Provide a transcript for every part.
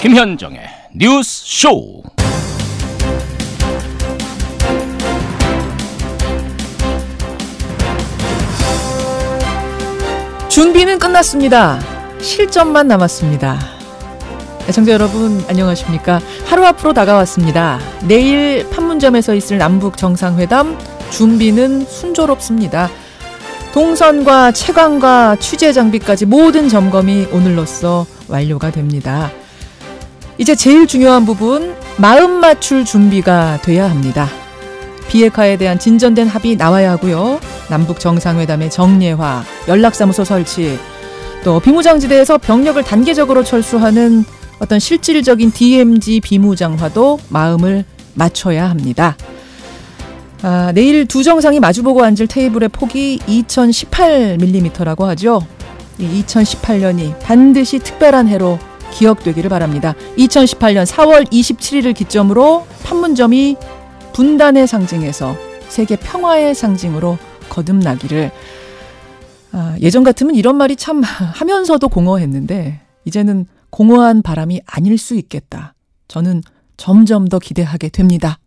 김현정의 뉴스 쇼. 준비는 끝났습니다. 실전만 남았습니다. 애청자 여러분 안녕하십니까? 하루 앞으로 다가왔습니다. 내일 판문점에서 있을 남북 정상회담 준비는 순조롭습니다. 동선과 채광과 취재 장비까지 모든 점검이 오늘로써 완료가 됩니다. 이제 제일 중요한 부분, 마음 맞출 준비가 돼야 합니다. 비핵화에 대한 진전된 합의 나와야 하고요. 남북 정상회담의 정례화, 연락사무소 설치, 또 비무장지대에서 병력을 단계적으로 철수하는 어떤 실질적인 DMZ 비무장화도 마음을 맞춰야 합니다. 내일 두 정상이 마주보고 앉을 테이블의 폭이 2018mm라고 하죠. 이 2018년이 반드시 특별한 해로 기억되기를 바랍니다. 2018년 4월 27일을 기점으로 판문점이 분단의 상징에서 세계 평화의 상징으로 거듭나기를. 예전 같으면 이런 말이 참 하면서도 공허했는데 이제는 공허한 바람이 아닐 수 있겠다. 저는 점점 더 기대하게 됩니다.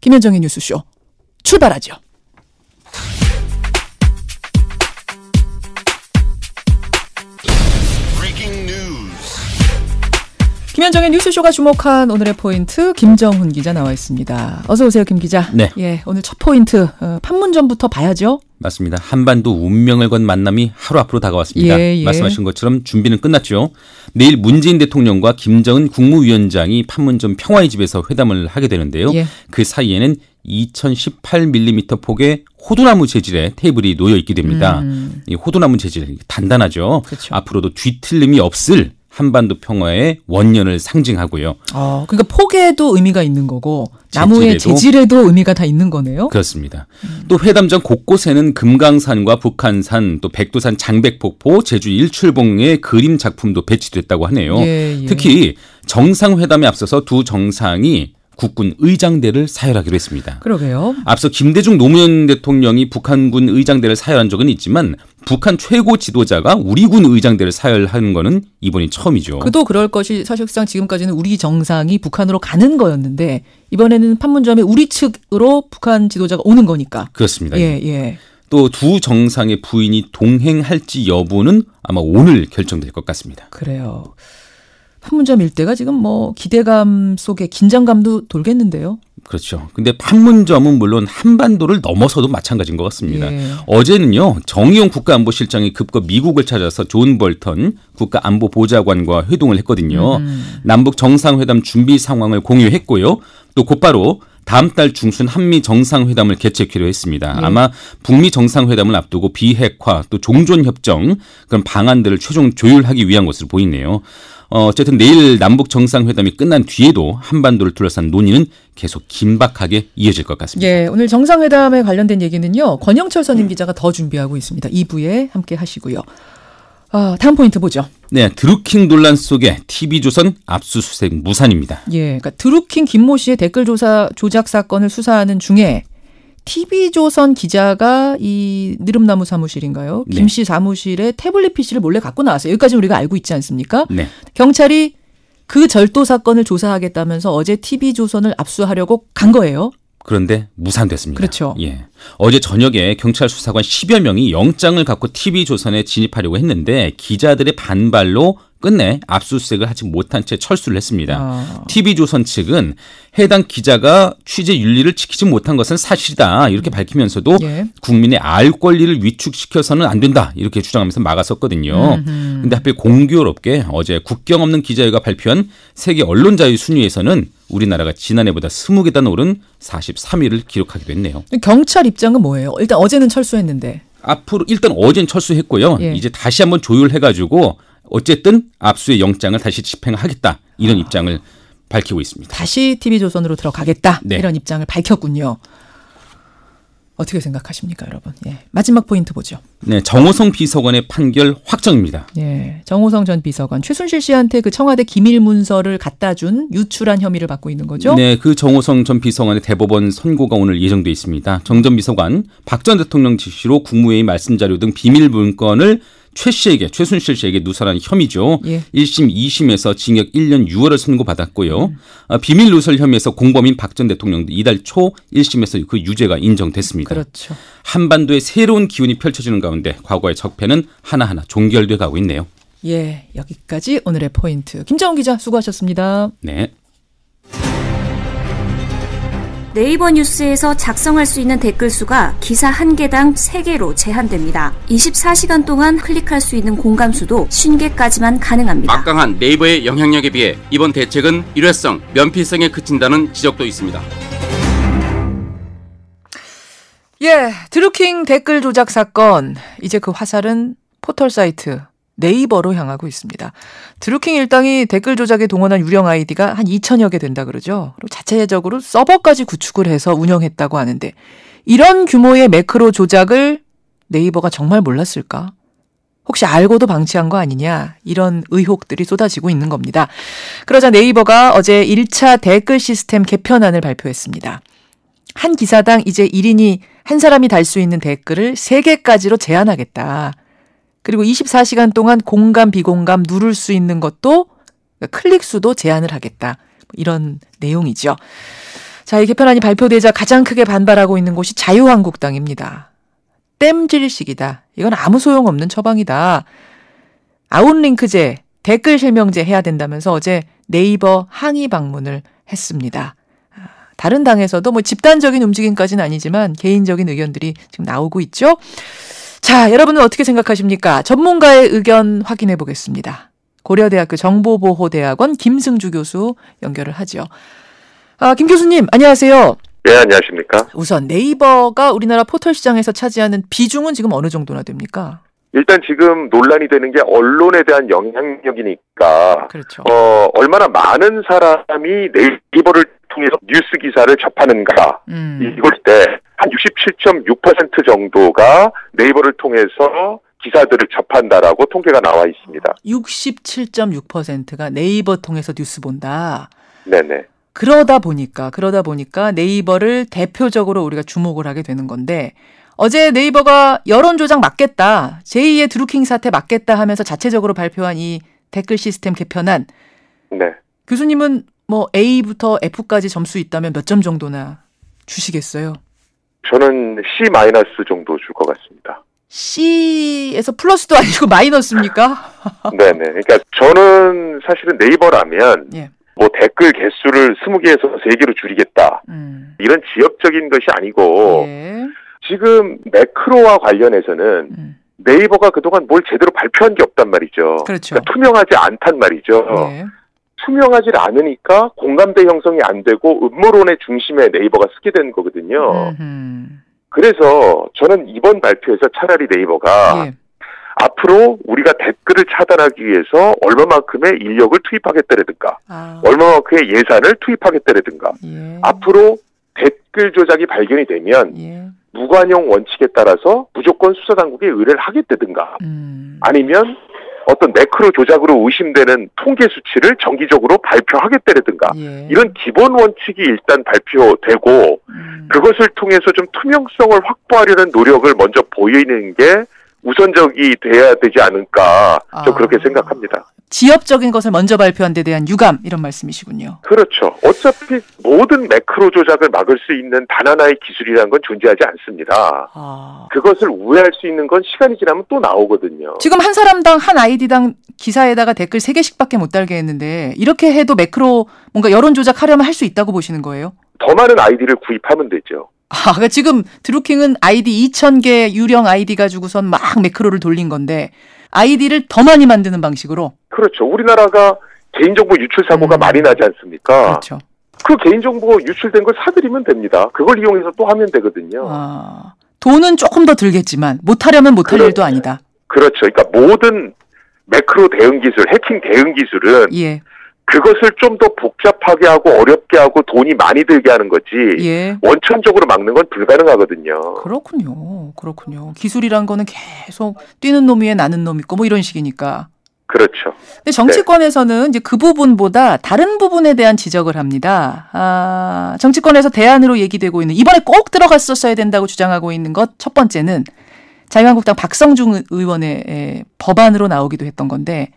김현정의 뉴스쇼 출발하죠. 김현정의 뉴스쇼가 주목한 오늘의 포인트, 김정훈 기자 나와 있습니다. 어서 오세요, 김 기자. 네. 예, 오늘 첫 포인트 판문점부터 봐야죠. 맞습니다. 한반도 운명을 건 만남이 하루 앞으로 다가왔습니다. 말씀하신 것처럼 준비는 끝났죠. 내일 문재인 대통령과 김정은 국무위원장이 판문점 평화의 집에서 회담을 하게 되는데요. 그 사이에는 2018mm 폭의 호두나무 재질의 테이블이 놓여 있게 됩니다. 이 호두나무 재질 단단하죠. 그렇죠. 앞으로도 뒤틀림이 없을 한반도 평화의 원년을 상징하고요. 그러니까 폭에도 의미가 있는 거고 나무의 재질에도 의미가 다 있는 거네요. 그렇습니다. 또 회담장 곳곳에는 금강산과 북한산, 또 백두산 장백폭포, 제주 일출봉의 그림 작품도 배치됐다고 하네요. 특히 정상회담에 앞서서 두 정상이 국군 의장대를 사열하기로 했습니다. 그러게요. 앞서 김대중 노무현 대통령이 북한군 의장대를 사열한 적은 있지만 북한 최고 지도자가 우리 군 의장대를 사열하는 거는 이번이 처음이죠. 그도 그럴 것이 사실상 지금까지는 우리 정상이 북한으로 가는 거였는데 이번에는 판문점에 우리 측으로 북한 지도자가 오는 거니까. 그렇습니다. 또 두 정상의 부인이 동행할지 여부는 아마 오늘 결정될 것 같습니다. 그래요. 판문점 일대가 지금 기대감 속에 긴장감도 돌겠는데요. 그렇죠. 근데 판문점은 물론 한반도를 넘어서도 마찬가지인 것 같습니다. 어제는요, 정의용 국가안보실장이 급거 미국을 찾아서 존 볼턴 국가안보보좌관과 회동을 했거든요. 남북 정상회담 준비 상황을 공유했고요. 또 곧바로 다음 달 중순 한미 정상회담을 개최키로 했습니다. 아마 북미 정상회담을 앞두고 비핵화 또 종전협정 그런 방안들을 최종 조율하기 위한 것으로 보이네요. 어쨌든 내일 남북 정상회담이 끝난 뒤에도 한반도를 둘러싼 논의는 계속 긴박하게 이어질 것 같습니다. 오늘 정상회담에 관련된 얘기는요. 권영철 선임 기자가 더 준비하고 있습니다. 2부에 함께 하시고요. 다음 포인트 보죠. 네, 드루킹 논란 속에 TV조선 압수수색 무산입니다. 그러니까 드루킹 김모 씨의 댓글 조작 사건을 수사하는 중에 TV조선 기자가 이 느릅나무 사무실인가요? 김 씨 사무실에 태블릿 PC를 몰래 갖고 나왔어요. 여기까지 우리가 알고 있지 않습니까? 경찰이 그 절도 사건을 조사하겠다면서 어제 TV조선을 압수하려고 간 거예요. 그런데 무산됐습니다. 그렇죠. 어제 저녁에 경찰 수사관 10여 명이 영장을 갖고 TV조선에 진입하려고 했는데 기자들의 반발로 끝내 압수수색을 하지 못한 채 철수를 했습니다. TV조선 측은 해당 기자가 취재 윤리를 지키지 못한 것은 사실이다 이렇게 밝히면서도 국민의 알 권리를 위축시켜서는 안 된다 이렇게 주장하면서 막았었거든요. 그런데 하필 공교롭게 어제 국경 없는 기자회가 발표한 세계 언론 자유 순위에서는 우리나라가 지난해보다 20계단 오른 43위를 기록하기도 했네요. 경찰 입장은 뭐예요? 일단 어제는 철수했는데. 앞으로 일단 어제는 철수했고요. 이제 다시 한번 조율해가지고 어쨌든 압수의 영장을 다시 집행하겠다 이런 입장을 밝히고 있습니다. 다시 TV조선으로 들어가겠다 이런 입장을 밝혔군요. 어떻게 생각하십니까, 여러분? 마지막 포인트 보죠. 네, 정호성 비서관의 판결 확정입니다. 정호성 전 비서관 최순실 씨한테 그 청와대 기밀 문서를 갖다 준 유출한 혐의를 받고 있는 거죠? 네, 그 정호성 전 비서관의 대법원 선고가 오늘 예정돼 있습니다. 정 전 비서관 박 전 대통령 지시로 국무회의 말씀 자료 등 비밀 문건을 최순실 씨에게 누설한 혐의죠. 예. 1심, 2심에서 징역 1년 6월을 선고받았고요. 비밀 누설 혐의에서 공범인 박 전 대통령도 이달 초 1심에서 그 유죄가 인정됐습니다. 그렇죠. 한반도의 새로운 기운이 펼쳐지는 가운데 과거의 적폐는 하나하나 종결돼 가고 있네요. 예, 여기까지 오늘의 포인트. 김정은 기자 수고하셨습니다. 네. 네이버 뉴스에서 작성할 수 있는 댓글 수가 기사 한 개당 3개로 제한됩니다. 24시간 동안 클릭할 수 있는 공감수도 50개까지만 가능합니다. 막강한 네이버의 영향력에 비해 이번 대책은 일회성, 면피성에 그친다는 지적도 있습니다. 예, 드루킹 댓글 조작 사건. 이제 그 화살은 포털 사이트 네이버로 향하고 있습니다. 드루킹 일당이 댓글 조작에 동원한 유령 아이디가 한 2천여 개 된다 그러죠. 그리고 자체적으로 서버까지 구축을 해서 운영했다고 하는데 이런 규모의 매크로 조작을 네이버가 정말 몰랐을까? 혹시 알고도 방치한 거 아니냐? 이런 의혹들이 쏟아지고 있는 겁니다. 그러자 네이버가 어제 1차 댓글 시스템 개편안을 발표했습니다. 한 기사당 이제 1인이 한 사람이 달 수 있는 댓글을 3개까지로 제한하겠다. 그리고 24시간 동안 공감, 비공감 누를 수 있는 것도 클릭 수도 제한을 하겠다. 이런 내용이죠. 자, 이 개편안이 발표되자 가장 크게 반발하고 있는 곳이 자유한국당입니다. 땜질식이다. 이건 아무 소용없는 처방이다. 아웃링크제, 댓글 실명제 해야 된다면서 어제 네이버 항의 방문을 했습니다. 다른 당에서도 뭐 집단적인 움직임까지는 아니지만 개인적인 의견들이 지금 나오고 있죠. 자, 여러분은 어떻게 생각하십니까? 전문가의 의견 확인해 보겠습니다. 고려대학교 정보보호대학원 김승주 교수 연결을 하죠. 김 교수님, 안녕하세요. 네, 안녕하십니까. 우선 네이버가 우리나라 포털 시장에서 차지하는 비중은 지금 어느 정도나 됩니까? 일단 지금 논란이 되는 게 언론에 대한 영향력이니까, 그렇죠. 얼마나 많은 사람이 네이버를 통해서 뉴스 기사를 접하는가, 이걸 때 한 67.6% 정도가 네이버를 통해서 기사들을 접한다라고 통계가 나와 있습니다. 67.6%가 네이버 통해서 뉴스 본다. 네네. 그러다 보니까 네이버를 대표적으로 우리가 주목을 하게 되는 건데 어제 네이버가 여론조작 막겠다. 제2의 드루킹 사태 막겠다 하면서 자체적으로 발표한 이 댓글 시스템 개편안. 네. 교수님은 뭐 A부터 F까지 점수 있다면 몇 점 정도나 주시겠어요? 저는 C- 정도 줄 것 같습니다. C에서 플러스도 아니고 마이너스입니까? 네네. 그러니까 저는 사실은 네이버라면 예. 뭐 댓글 개수를 20개에서 3개로 줄이겠다. 이런 지역적인 것이 아니고 예. 지금 매크로와 관련해서는 네이버가 그동안 뭘 제대로 발표한 게 없단 말이죠. 그렇죠. 그러니까 투명하지 않단 말이죠. 예. 투명하지 않으니까 공감대 형성이 안 되고 음모론의 중심에 네이버가 쓰게 된 거거든요. 그래서 저는 이번 발표에서 차라리 네이버가 예. 앞으로 우리가 댓글을 차단하기 위해서 얼마만큼의 인력을 투입하겠다라든가 얼마만큼의 예산을 투입하겠다라든가 예. 앞으로 댓글 조작이 발견이 되면 예. 무관용 원칙에 따라서 무조건 수사당국에 의뢰를 하겠다든가 아니면 어떤 매크로 조작으로 의심되는 통계 수치를 정기적으로 발표하겠다라든가 예. 이런 기본 원칙이 일단 발표되고 그것을 통해서 좀 투명성을 확보하려는 노력을 먼저 보이는 게 우선적이 돼야 되지 않을까 좀 그렇게 생각합니다. 지엽적인 것을 먼저 발표한 데 대한 유감 이런 말씀이시군요. 그렇죠. 어차피 모든 매크로 조작을 막을 수 있는 단 하나의 기술이라는 건 존재하지 않습니다. 그것을 우회할 수 있는 건 시간이 지나면 또 나오거든요. 지금 한 사람당 한 아이디당 기사에다가 댓글 3개씩밖에 못 달게 했는데 이렇게 해도 매크로 뭔가 여론 조작하려면 할 수 있다고 보시는 거예요? 더 많은 아이디를 구입하면 되죠. 그러니까 지금 드루킹은 아이디 2,000개 유령 아이디 가지고선 막 매크로를 돌린 건데 아이디를 더 많이 만드는 방식으로. 그렇죠. 우리나라가 개인정보 유출 사고가 많이 나지 않습니까? 그렇죠. 그 개인정보가 유출된 걸 사들이면 됩니다. 그걸 이용해서 또 하면 되거든요. 돈은 조금 더 들겠지만 못하려면 못할 일도 아니다. 그렇죠. 그러니까 모든 매크로 대응 기술, 해킹 대응 기술은 예. 그것을 좀 더 복잡하게 하고 어렵게 하고 돈이 많이 들게 하는 거지 예. 원천적으로 막는 건 불가능하거든요. 그렇군요. 기술이란 거는 계속 뛰는 놈 위에 나는 놈 있고 뭐 이런 식이니까. 그렇죠. 근데 정치권에서는 이제 그 부분보다 다른 부분에 대한 지적을 합니다. 정치권에서 대안으로 얘기되고 있는 이번에 꼭 들어갔었어야 된다고 주장하고 있는 것 첫 번째는 자유한국당 박성중 의원의 법안으로 나오기도 했던 건데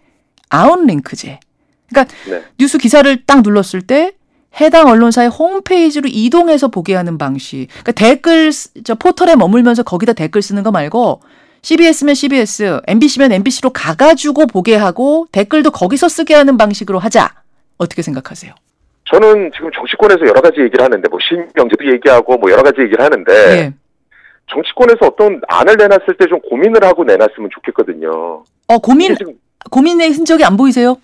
아웃링크제. 그러니까 네. 뉴스 기사를 딱 눌렀을 때 해당 언론사의 홈페이지로 이동해서 보게 하는 방식. 그러니까 댓글 포털에 머물면서 거기다 댓글 쓰는 거 말고 CBS면 CBS, MBC면 MBC로 가가지고 보게 하고 댓글도 거기서 쓰게 하는 방식으로 하자. 어떻게 생각하세요? 저는 지금 정치권에서 여러 가지 얘기를 하는데 뭐 실명제도 얘기하고 뭐 여러 가지 얘기를 하는데 예. 정치권에서 어떤 안을 내놨을 때 좀 고민을 하고 내놨으면 좋겠거든요. 고민의 흔적이 안 보이세요?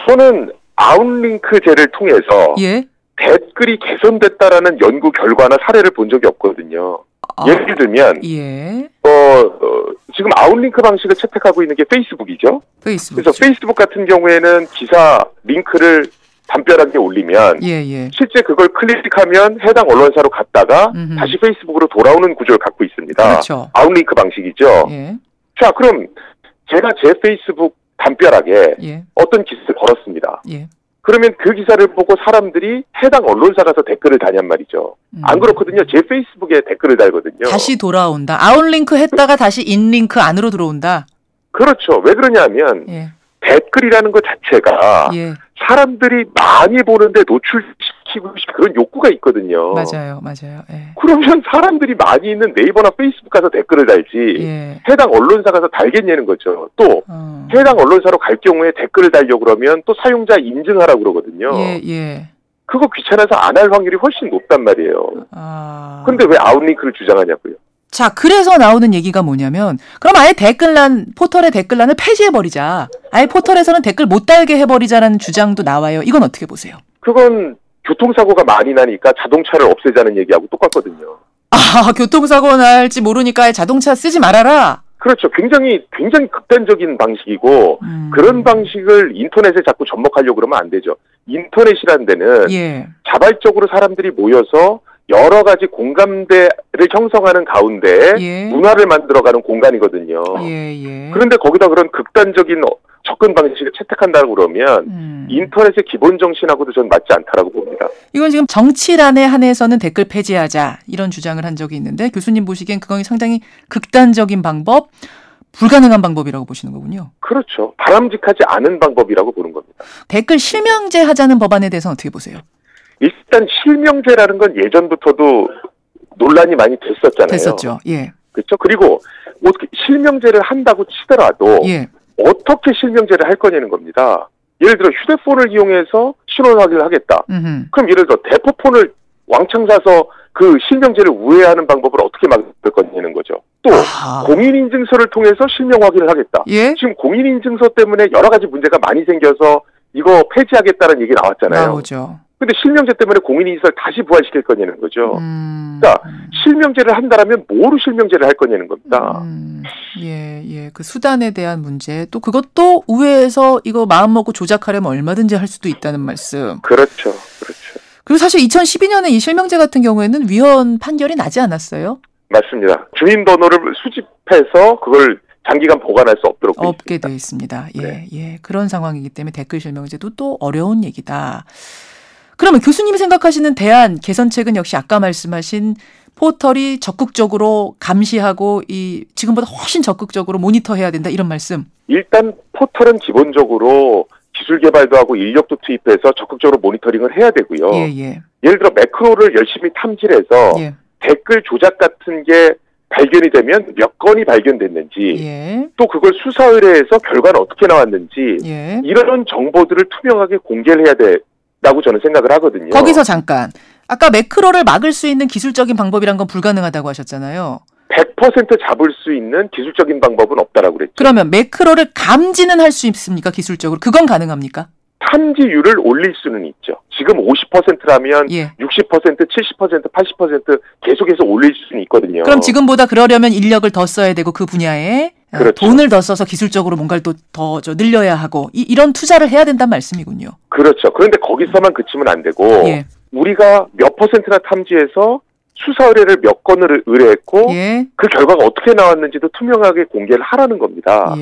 저는 아웃링크제를 통해서 예. 댓글이 개선됐다라는 연구 결과나 사례를 본 적이 없거든요. 예를 들면 예. 지금 아웃링크 방식을 채택하고 있는 게 페이스북이죠. 페이스북. 그래서 페이스북 같은 경우에는 기사 링크를 담벼락에 올리면 예. 실제 그걸 클릭하면 해당 언론사로 갔다가 다시 페이스북으로 돌아오는 구조를 갖고 있습니다. 그렇죠. 아웃링크 방식이죠. 예. 자, 그럼 제가 제 페이스북 담벼락에 예. 어떤 기사를 걸었습니다. 예. 그러면 그 기사를 보고 사람들이 해당 언론사 가서 댓글을 다냔 말이죠. 안 그렇거든요. 제 페이스북에 댓글을 달거든요. 다시 돌아온다. 아웃링크 했다가 다시 인링크 안으로 들어온다. 그렇죠. 왜 그러냐면 예. 댓글이라는 것 자체가 예. 사람들이 많이 보는데 노출시키고 싶은 그런 욕구가 있거든요. 맞아요. 예. 그러면 사람들이 많이 있는 네이버나 페이스북 가서 댓글을 달지 예. 해당 언론사 가서 달겠냐는 거죠. 또 해당 언론사로 갈 경우에 댓글을 달려고 그러면 또 사용자 인증하라고 그러거든요. 예. 그거 귀찮아서 안 할 확률이 훨씬 높단 말이에요. 그런데 왜 아웃링크를 주장하냐고요. 자, 그래서 나오는 얘기가 뭐냐면 그럼 아예 포털의 댓글란을 폐지해버리자. 아예 포털에서는 댓글 못 달게 해버리자라는 주장도 나와요. 이건 어떻게 보세요? 그건 교통사고가 많이 나니까 자동차를 없애자는 얘기하고 똑같거든요. 교통사고 날지 모르니까 아예 자동차 쓰지 말아라. 그렇죠. 굉장히 극단적인 방식이고 그런 방식을 인터넷에 자꾸 접목하려고 그러면 안 되죠. 인터넷이라는 데는 예. 자발적으로 사람들이 모여서 여러 가지 공감대를 형성하는 가운데 예. 문화를 만들어가는 공간이거든요. 예. 그런데 거기다 그런 극단적인 접근 방식을 채택한다고 그러면 인터넷의 기본 정신하고도 전 맞지 않다라고 봅니다. 이건 지금 정치란에 한해서는 댓글 폐지하자 이런 주장을 한 적이 있는데 교수님 보시기엔 그건 상당히 극단적인 방법, 불가능한 방법이라고 보시는 거군요. 그렇죠. 바람직하지 않은 방법이라고 보는 겁니다. 댓글 실명제 하자는 법안에 대해서는 어떻게 보세요? 일단 실명제라는 건 예전부터도 논란이 많이 됐었죠. 예. 그렇죠. 그리고 어떻게 실명제를 한다고 치더라도 예. 어떻게 실명제를 할 거냐는 겁니다. 예를 들어 휴대폰을 이용해서 신원 확인을 하겠다. 그럼 예를 들어 대포폰을 왕창 사서 그 실명제를 우회하는 방법을 어떻게 막을 거냐는 거죠. 또 공인인증서를 통해서 실명 확인을 하겠다. 예? 지금 공인인증서 때문에 여러 가지 문제가 많이 생겨서 이거 폐지하겠다는 얘기 나왔잖아요. 나오죠. 근데 실명제 때문에 공인인증서를 다시 부활시킬 거냐는 거죠. 그러니까 실명제를 한다라면 뭐로 실명제를 할 거냐는 겁니다. 예. 그 수단에 대한 문제. 또 그것도 우회해서 이거 마음 먹고 조작하려면 얼마든지 할 수도 있다는 말씀. 그렇죠. 그리고 사실 2012년에 이 실명제 같은 경우에는 위헌 판결이 나지 않았어요? 맞습니다. 주민번호를 수집해서 그걸 장기간 보관할 수 없게 돼 있습니다. 예. 그런 상황이기 때문에 댓글 실명제도 또 어려운 얘기다. 그러면 교수님이 생각하시는 대안 개선책은 역시 아까 말씀하신 포털이 적극적으로 감시하고 지금보다 훨씬 적극적으로 모니터해야 된다 이런 말씀. 일단 포털은 기본적으로 기술 개발도 하고 인력도 투입해서 적극적으로 모니터링을 해야 되고요. 예. 예를 들어 매크로를 열심히 탐지해서 댓글 조작 같은 게 발견이 되면 몇 건이 발견됐는지 또 그걸 수사 의뢰해서 결과는 어떻게 나왔는지 이런 정보들을 투명하게 공개를 해야 된다고 저는 생각을 하거든요. 거기서 잠깐. 아까 매크로를 막을 수 있는 기술적인 방법이란 건 불가능하다고 하셨잖아요. 100% 잡을 수 있는 기술적인 방법은 없다라고 그랬죠. 그러면 매크로를 감지는 할 수 있습니까? 기술적으로. 그건 가능합니까? 탐지율을 올릴 수는 있죠. 지금 50%라면 60%, 70%, 80% 계속해서 올릴 수는 있거든요. 그럼 지금보다 그러려면 인력을 더 써야 되고 그 분야에 그렇죠. 돈을 더 써서 기술적으로 뭔가를 또 더 늘려야 하고 이런 투자를 해야 된다는 말씀이군요. 그렇죠. 그런데 거기서만 그치면 안 되고 우리가 몇 퍼센트나 탐지해서 수사 의뢰를 몇 건을 의뢰했고 그 결과가 어떻게 나왔는지도 투명하게 공개를 하라는 겁니다.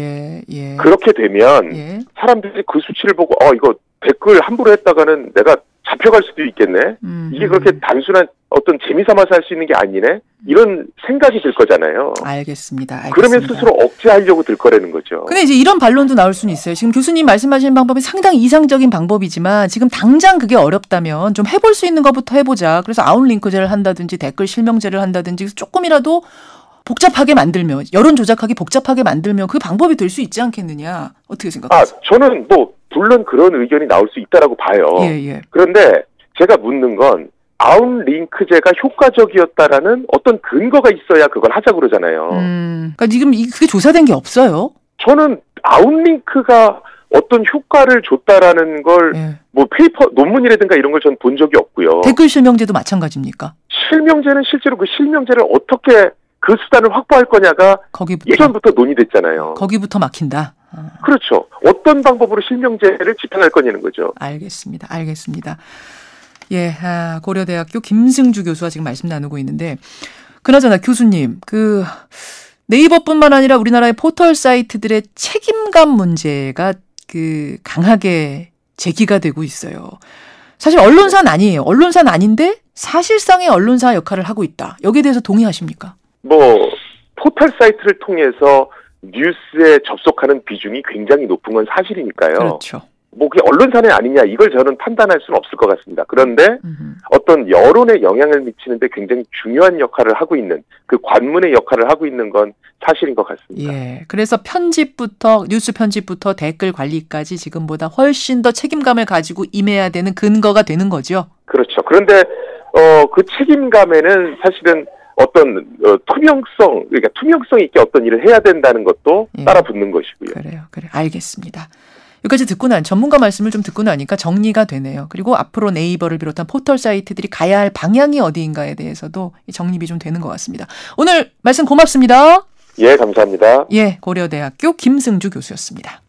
그렇게 되면 사람들이 그 수치를 보고 이거 댓글 함부로 했다가는 내가 잡혀갈 수도 있겠네. 이게 그렇게 단순한 어떤 재미삼아서 할 수 있는 게 아니네. 이런 생각이 들 거잖아요. 알겠습니다. 그러면 스스로 억제하려고 들 거라는 거죠. 근데 이제 이런 반론도 나올 수는 있어요. 지금 교수님 말씀하시는 방법이 상당히 이상적인 방법이지만 지금 당장 그게 어렵다면 좀 해볼 수 있는 것부터 해보자. 그래서 아웃링크제를 한다든지 댓글 실명제를 한다든지 조금이라도 복잡하게 만들면, 여론 조작하기 복잡하게 만들면 그 방법이 될 수 있지 않겠느냐. 어떻게 생각하세요? 저는 물론 그런 의견이 나올 수 있다라고 봐요. 예. 그런데 제가 묻는 건 아웃링크제가 효과적이었다라는 어떤 근거가 있어야 그걸 하자고 그러잖아요. 그러니까 지금 그게 조사된 게 없어요. 저는 아웃링크가 어떤 효과를 줬다라는 걸 페이퍼 논문이라든가 이런 걸 전 본 적이 없고요. 댓글 실명제도 마찬가지입니까? 실명제는 실제로 그 실명제를 어떻게 그 수단을 확보할 거냐가 예전부터 논의됐잖아요. 거기부터 막힌다. 그렇죠. 어떤 방법으로 실명제를 집행할 거냐는 거죠. 알겠습니다. 예, 고려대학교 김승주 교수와 지금 말씀 나누고 있는데, 그나저나 교수님, 네이버뿐만 아니라 우리나라의 포털 사이트들의 책임감 문제가 강하게 제기가 되고 있어요. 사실 언론사는 아니에요. 언론사는 아닌데 사실상의 언론사 역할을 하고 있다. 여기에 대해서 동의하십니까? 포털 사이트를 통해서 뉴스에 접속하는 비중이 굉장히 높은 건 사실이니까요. 그렇죠. 그게 언론사는 아니냐 이걸 저는 판단할 수는 없을 것 같습니다. 그런데 어떤 여론에 영향을 미치는데 굉장히 중요한 역할을 하고 있는, 그 관문의 역할을 하고 있는 건 사실인 것 같습니다. 예, 그래서 뉴스 편집부터 댓글 관리까지 지금보다 훨씬 더 책임감을 가지고 임해야 되는 근거가 되는 거죠. 그렇죠. 그런데 그 책임감에는 사실은 어떤 투명성 있게 어떤 일을 해야 된다는 것도 따라 붙는 것이고요. 그래요. 알겠습니다. 여기까지 전문가 말씀을 좀 듣고 나니까 정리가 되네요. 그리고 앞으로 네이버를 비롯한 포털 사이트들이 가야 할 방향이 어디인가에 대해서도 정립이 좀 되는 것 같습니다. 오늘 말씀 고맙습니다. 예, 감사합니다. 예, 고려대학교 김승주 교수였습니다.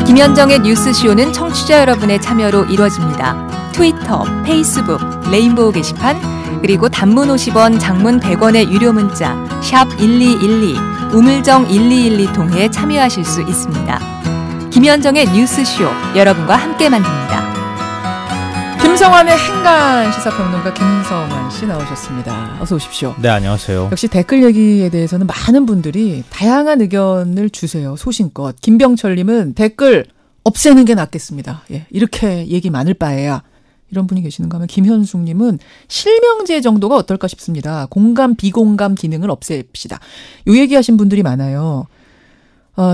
김현정의 뉴스쇼는 청취자 여러분의 참여로 이루어집니다. 트위터, 페이스북, 레인보우 게시판, 그리고 단문 50원, 장문 100원의 유료 문자 샵 1212, 우물정 1212 통해 참여하실 수 있습니다. 김현정의 뉴스쇼, 여러분과 함께 만듭니다. 김성환의 행간 시사평론가 김성환 씨 나오셨습니다. 어서 오십시오. 네, 안녕하세요. 역시 댓글 얘기에 대해서는 많은 분들이 다양한 의견을 주세요. 소신껏. 김병철님은 댓글 없애는 게 낫겠습니다. 예, 이렇게 얘기 많을 바에야. 이런 분이 계시는가 하면 김현숙님은 실명제 정도가 어떨까 싶습니다. 공감, 비공감 기능을 없앱시다. 요 얘기하신 분들이 많아요.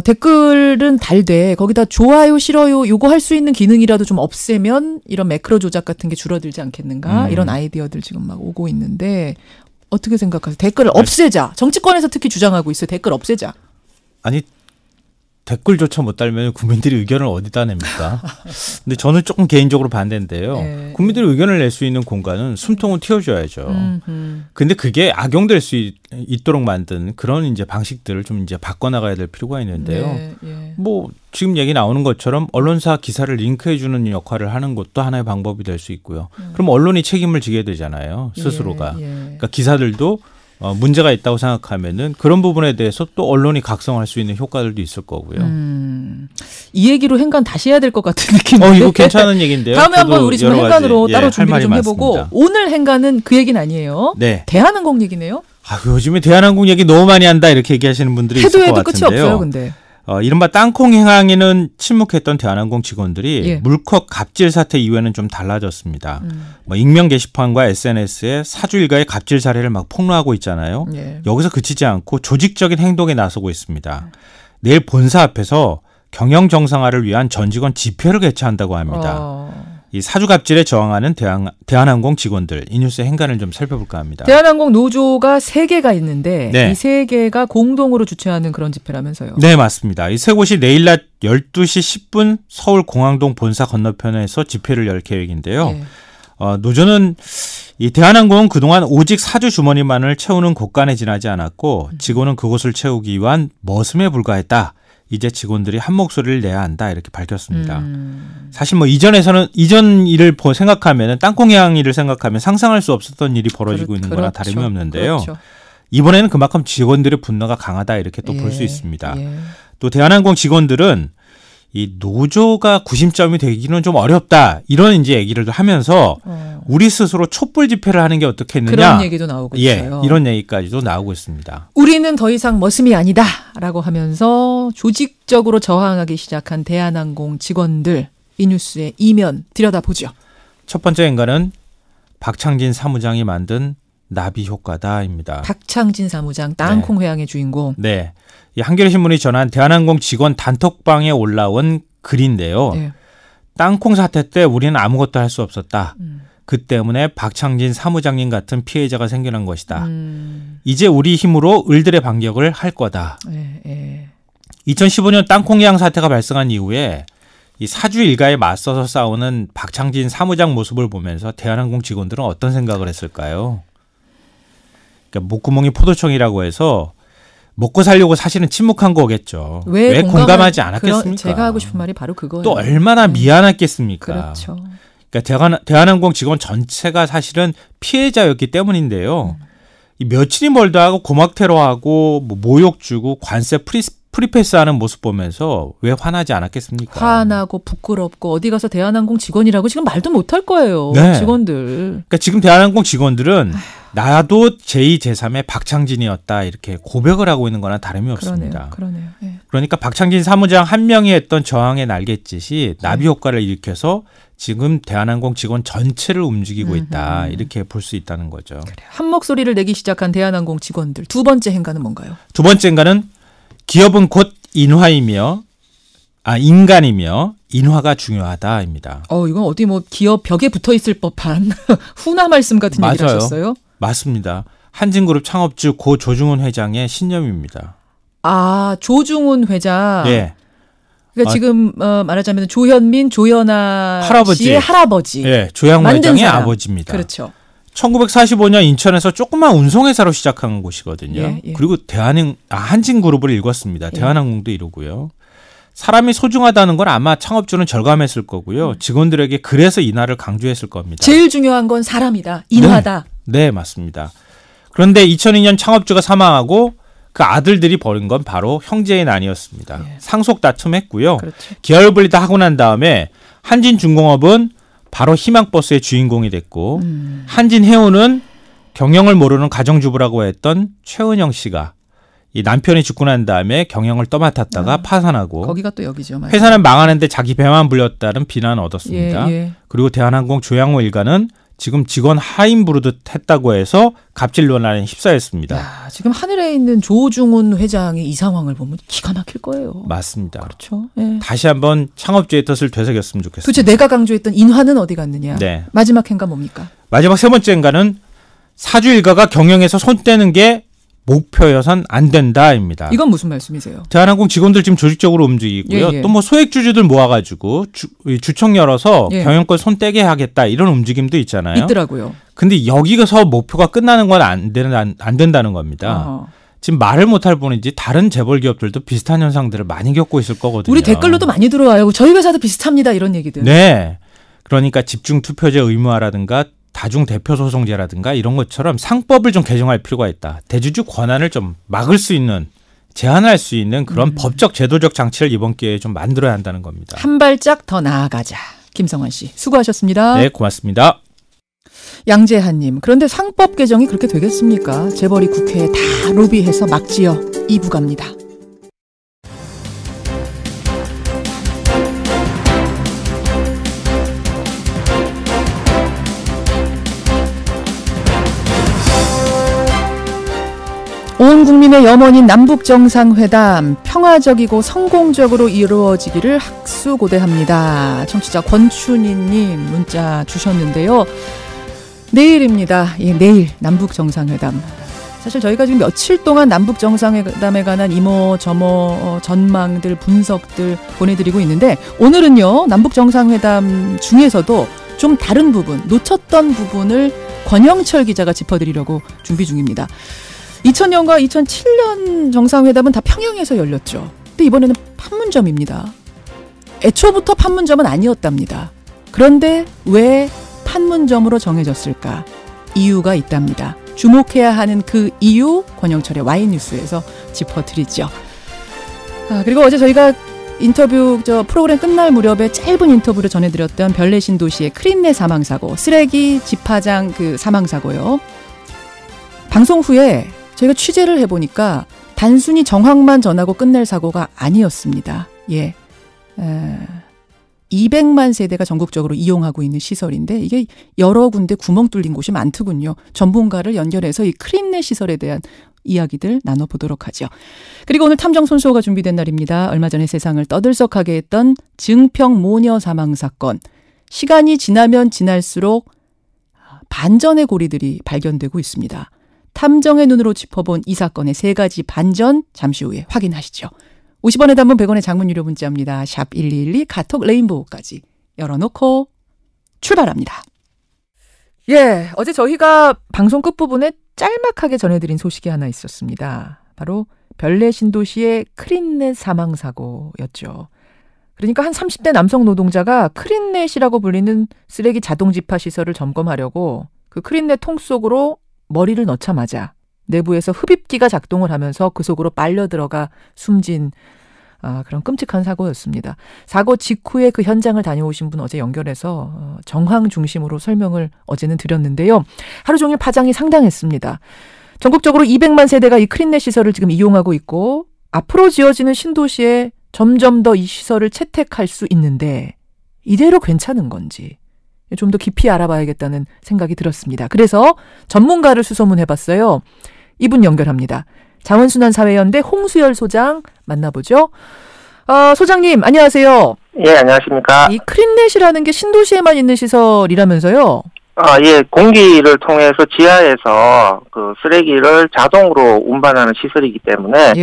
댓글은 달되 거기다 좋아요, 싫어요 요거 할 수 있는 기능이라도 좀 없애면 이런 매크로 조작 같은 게 줄어들지 않겠는가. 이런 아이디어들 지금 막 오고 있는데 어떻게 생각하세요? 댓글을 없애자. 정치권에서 특히 주장하고 있어요. 댓글 없애자. 아니 댓글조차 못 달면 국민들이 의견을 어디다 냅니까? 근데 저는 조금 개인적으로 반대인데요. 네. 국민들이 의견을 낼 수 있는 공간은 숨통을 틔워줘야죠. 근데 그게 악용될 수 있도록 만든 그런 이제 방식들을 좀 이제 바꿔나가야 될 필요가 있는데요. 네, 예. 지금 얘기 나오는 것처럼 언론사 기사를 링크해주는 역할을 하는 것도 하나의 방법이 될 수 있고요. 그럼 언론이 책임을 지게 되잖아요. 스스로가. 그러니까 기사들도 문제가 있다고 생각하면은 그런 부분에 대해서 또 언론이 각성할 수 있는 효과들도 있을 거고요. 이 얘기로 행간 다시 해야 될 것 같은 느낌인데. 이거 괜찮은 얘기인데요. 다음에 한번 우리 지금 행간으로 따로 준비를 좀 해보고 많습니다. 오늘 행간은 그 얘기는 아니에요. 네. 대한항공 얘기네요. 요즘에 대한항공 얘기 너무 많이 한다 이렇게 얘기하시는 분들이 있을 것 같은데요. 해도 끝이 없어요. 근데. 이른바 땅콩 행항에는 침묵했던 대한항공 직원들이 물컵 갑질 사태 이후에는 좀 달라졌습니다. 익명 게시판과 SNS에 사주 일가의 갑질 사례를 막 폭로하고 있잖아요. 여기서 그치지 않고 조직적인 행동에 나서고 있습니다. 내일 본사 앞에서 경영 정상화를 위한 전 직원 집회를 개최한다고 합니다. 이 사주 갑질에 저항하는 대한항공 직원들, 이 뉴스의 행간을 좀 살펴볼까 합니다. 대한항공 노조가 3개가 있는데 네. 이 3개가 공동으로 주최하는 그런 집회라면서요. 네, 맞습니다. 이 세 곳이 내일 낮 12시 10분 서울 공항동 본사 건너편에서 집회를 열 계획인데요. 노조는 이 대한항공은 그동안 오직 사주 주머니만을 채우는 곳간에 지나지 않았고 직원은 그곳을 채우기 위한 머슴에 불과했다. 이제 직원들이 한 목소리를 내야 한다 이렇게 밝혔습니다. 사실 이전 일을 생각하면 땅콩 해양 일을 생각하면 상상할 수 없었던 일이 벌어지고 있는 거나 다름이 없는데요. 그렇죠. 이번에는 그만큼 직원들의 분노가 강하다 이렇게 또 볼 수 있습니다. 또 대한항공 직원들은 이 노조가 구심점이 되기는 좀 어렵다 이런 이제 얘기를 하면서 우리 스스로 촛불 집회를 하는 게 어떻겠느냐 그런 얘기도 나오고 있어요. 이런 얘기까지도 나오고 있습니다. 우리는 더 이상 머슴이 아니다라고 하면서 조직적으로 저항하기 시작한 대한항공 직원들 이 뉴스의 이면 들여다보죠. 첫 번째 인간은 박창진 사무장이 만든 나비 효과다입니다. 박창진 사무장 땅콩 회항의 주인공. 네. 이 한겨레신문이 전한 대한항공 직원 단톡방에 올라온 글인데요. 네. 땅콩 사태 때 우리는 아무것도 할 수 없었다. 그 때문에 박창진 사무장님 같은 피해자가 생겨난 것이다. 이제 우리 힘으로 을들의 반격을 할 거다. 2015년 땅콩양 사태가 발생한 이후에 이 사주 일가에 맞서서 싸우는 박창진 사무장 모습을 보면서 대한항공 직원들은 어떤 생각을 했을까요? 그러니까 목구멍이 포도청이라고 해서 먹고 살려고 사실은 침묵한 거겠죠. 왜 공감하지 않았겠습니까? 제가 하고 싶은 말이 바로 그거예요. 또 얼마나 미안했겠습니까? 그렇죠. 그러니까 대한항공 직원 전체가 사실은 피해자였기 때문인데요. 이 며칠이 멀다 하고 고막 테러하고 뭐 모욕 주고 관세 프리패스하는 모습 보면서 왜 화나지 않았겠습니까? 화나고 부끄럽고 어디 가서 대한항공 직원이라고 지금 말도 못할 거예요. 네. 직원들. 그러니까 지금 대한항공 직원들은 나도 제2, 제3의 박창진이었다 이렇게 고백을 하고 있는 거나 다름이 없습니다. 그러네요. 네. 그러니까 박창진 사무장 한 명이 했던 저항의 날갯짓이 나비 효과를 일으켜서 지금 대한항공 직원 전체를 움직이고 있다 이렇게 볼 수 있다는 거죠. 그래요. 한 목소리를 내기 시작한 대한항공 직원들. 두 번째 행간은 뭔가요? 두 번째 행간은 기업은 곧 인간이며 인화가 중요하다입니다. 이건 어디 뭐 기업 벽에 붙어 있을 법한 훈화 말씀 같은 얘기를 하셨어요? 맞습니다. 한진그룹 창업주 고 조중훈 회장의 신념입니다. 조중훈 회장. 예. 그러니까 지금 말하자면 조현민, 조연아 할아버지. 씨의 할아버지. 예, 조양호 회장의 아버지입니다. 그렇죠. 1945년 인천에서 조그만 운송회사로 시작한 곳이거든요. 예. 그리고 한진그룹을 일궜습니다. 대한항공도 이루고요. 사람이 소중하다는 걸 아마 창업주는 절감했을 거고요. 직원들에게 그래서 인화를 강조했을 겁니다. 제일 중요한 건 사람이다. 인화다. 네, 맞습니다. 그런데 2002년 창업주가 사망하고 그 아들들이 벌인 건 바로 형제의 난이었습니다. 상속 다툼했고요. 그렇죠. 계열 분리 다 하고 난 다음에 한진중공업은 바로 희망버스의 주인공이 됐고 한진해운은 경영을 모르는 가정주부라고 했던 최은영 씨가 이 남편이 죽고 난 다음에 경영을 떠맡았다가 파산하고 거기가 또 여기죠. 맞아요. 회사는 망하는데 자기 배만 불렸다는 비난을 얻었습니다. 그리고 대한항공 조양호 일가는 지금 직원 하인 부르듯 했다고 해서 갑질 논란에 휩싸였습니다. 지금 하늘에 있는 조중훈 회장의 이 상황을 보면 기가 막힐 거예요. 맞습니다. 그렇죠. 다시 한번 창업주의 뜻을 되새겼으면 좋겠습니다. 도대체 내가 강조했던 인화는 어디 갔느냐. 네. 마지막 행간 뭡니까? 마지막 세 번째 행간은 사주 일가가 경영에서 손 떼는 게 목표여선 안 된다입니다. 이건 무슨 말씀이세요? 대한항공 직원들 지금 조직적으로 움직이고요. 또 뭐 소액주주들 모아가지고 주총 열어서 경영권 손 떼게 하겠다 이런 움직임도 있잖아요. 있더라고요. 근데 여기서 목표가 끝나는 건 안 된다는 겁니다. 지금 말을 못할 뿐이지 다른 재벌 기업들도 비슷한 현상들을 많이 겪고 있을 거거든요. 우리 댓글로도 많이 들어와요. 저희 회사도 비슷합니다. 이런 얘기들. 네. 그러니까 집중투표제 의무화라든가 다중대표소송제라든가 이런 것처럼 상법을 좀 개정할 필요가 있다. 대주주 권한을 좀 막을 수 있는, 제한할 수 있는 그런 법적 제도적 장치를 이번 기회에 좀 만들어야 한다는 겁니다. 한 발짝 더 나아가자. 김성환 씨 수고하셨습니다. 네, 고맙습니다. 양재한님, 그런데 상법 개정이 그렇게 되겠습니까? 재벌이 국회에 다 로비해서 막지요. 2부 갑니다. 온 국민의 염원인 남북정상회담 평화적이고 성공적으로 이루어지기를 학수고대합니다. 청취자 권춘희님 문자 주셨는데요. 내일입니다. 내일 남북정상회담. 사실 저희가 지금 며칠 동안 남북정상회담에 관한 이모저모 전망들 분석들 보내드리고 있는데 오늘은요 남북정상회담 중에서도 좀 다른 부분 놓쳤던 부분을 권영철 기자가 짚어드리려고 준비 중입니다. 2000년과 2007년 정상회담은 다 평양에서 열렸죠. 근데 이번에는 판문점입니다. 애초부터 판문점은 아니었답니다. 그런데 왜 판문점으로 정해졌을까? 이유가 있답니다. 주목해야 하는 그 이유 권영철의 와인뉴스에서 짚어드리죠. 그리고 어제 저희가 인터뷰 프로그램 끝날 무렵에 짧은 인터뷰를 전해드렸던 별내 신도시의 크린내 사망사고, 쓰레기 집화장 그 사망사고요. 방송 후에 저희가 취재를 해보니까 단순히 정황만 전하고 끝낼 사고가 아니었습니다. 200만 세대가 전국적으로 이용하고 있는 시설인데 이게 여러 군데 구멍 뚫린 곳이 많더군요. 전문가를 연결해서 이 크린내 시설에 대한 이야기들 나눠보도록 하죠. 그리고 오늘 탐정 손수호가 준비된 날입니다. 얼마 전에 세상을 떠들썩하게 했던 증평 모녀 사망 사건. 시간이 지나면 지날수록 반전의 고리들이 발견되고 있습니다. 탐정의 눈으로 짚어본 이 사건의 3가지 반전 잠시 후에 확인하시죠. 50원의 단문 100원의 장문 유료 문자입니다. 샵 1212 카톡 레인보우까지 열어놓고 출발합니다. 어제 저희가 방송 끝부분에 짤막하게 전해드린 소식이 하나 있었습니다. 바로 별내 신도시의 크린넷 사망사고였죠. 그러니까 한 30대 남성 노동자가 크린넷이라고 불리는 쓰레기 자동 집화 시설을 점검하려고 그 크린넷 통 속으로 머리를 넣자마자 내부에서 흡입기가 작동을 하면서 그 속으로 빨려 들어가 숨진 그런 끔찍한 사고였습니다. 사고 직후에 그 현장을 다녀오신 분 어제 연결해서 정황 중심으로 설명을 어제는 드렸는데요. 하루 종일 파장이 상당했습니다. 전국적으로 200만 세대가 이 크린넷 시설을 지금 이용하고 있고 앞으로 지어지는 신도시에 점점 더 이 시설을 채택할 수 있는데 이대로 괜찮은 건지 좀 더 깊이 알아봐야겠다는 생각이 들었습니다. 그래서 전문가를 수소문해봤어요. 이분 연결합니다. 자원순환사회연대 홍수열 소장 만나보죠. 소장님 안녕하세요. 예, 안녕하십니까. 이 크린넷이라는 게 신도시에만 있는 시설이라면서요? 공기를 통해서 지하에서 그 쓰레기를 자동으로 운반하는 시설이기 때문에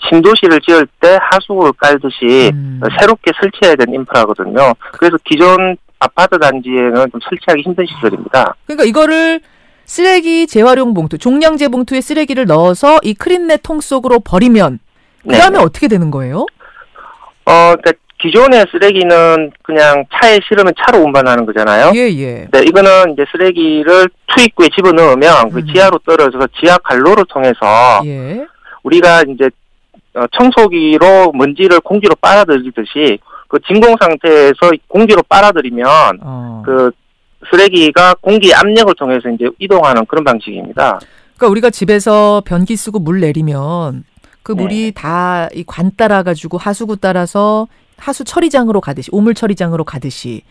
신도시를 지을 때 하수구를 깔듯이 새롭게 설치해야 되는 인프라거든요. 그래서 기존 아파트 단지에는 좀 설치하기 힘든 시설입니다. 그러니까 이거를 쓰레기 재활용 봉투, 종량제 봉투에 쓰레기를 넣어서 이 크린넷 통 속으로 버리면 그 다음에 어떻게 되는 거예요? 그러니까 기존의 쓰레기는 그냥 차에 실으면 차로 운반하는 거잖아요. 네, 이거는 이제 쓰레기를 투입구에 집어넣으면 그 지하로 떨어져서 지하 관로를 통해서 우리가 이제 청소기로 먼지를 공기로 빨아들이듯이 그 진공 상태에서 공기로 빨아들이면 그 쓰레기가 공기 압력을 통해서 이제 이동하는 그런 방식입니다. 그러니까 우리가 집에서 변기 쓰고 물 내리면 그 물이 다 이 관 따라가지고 하수구 따라서 하수 처리장으로 가듯이 오물 처리장으로 가듯이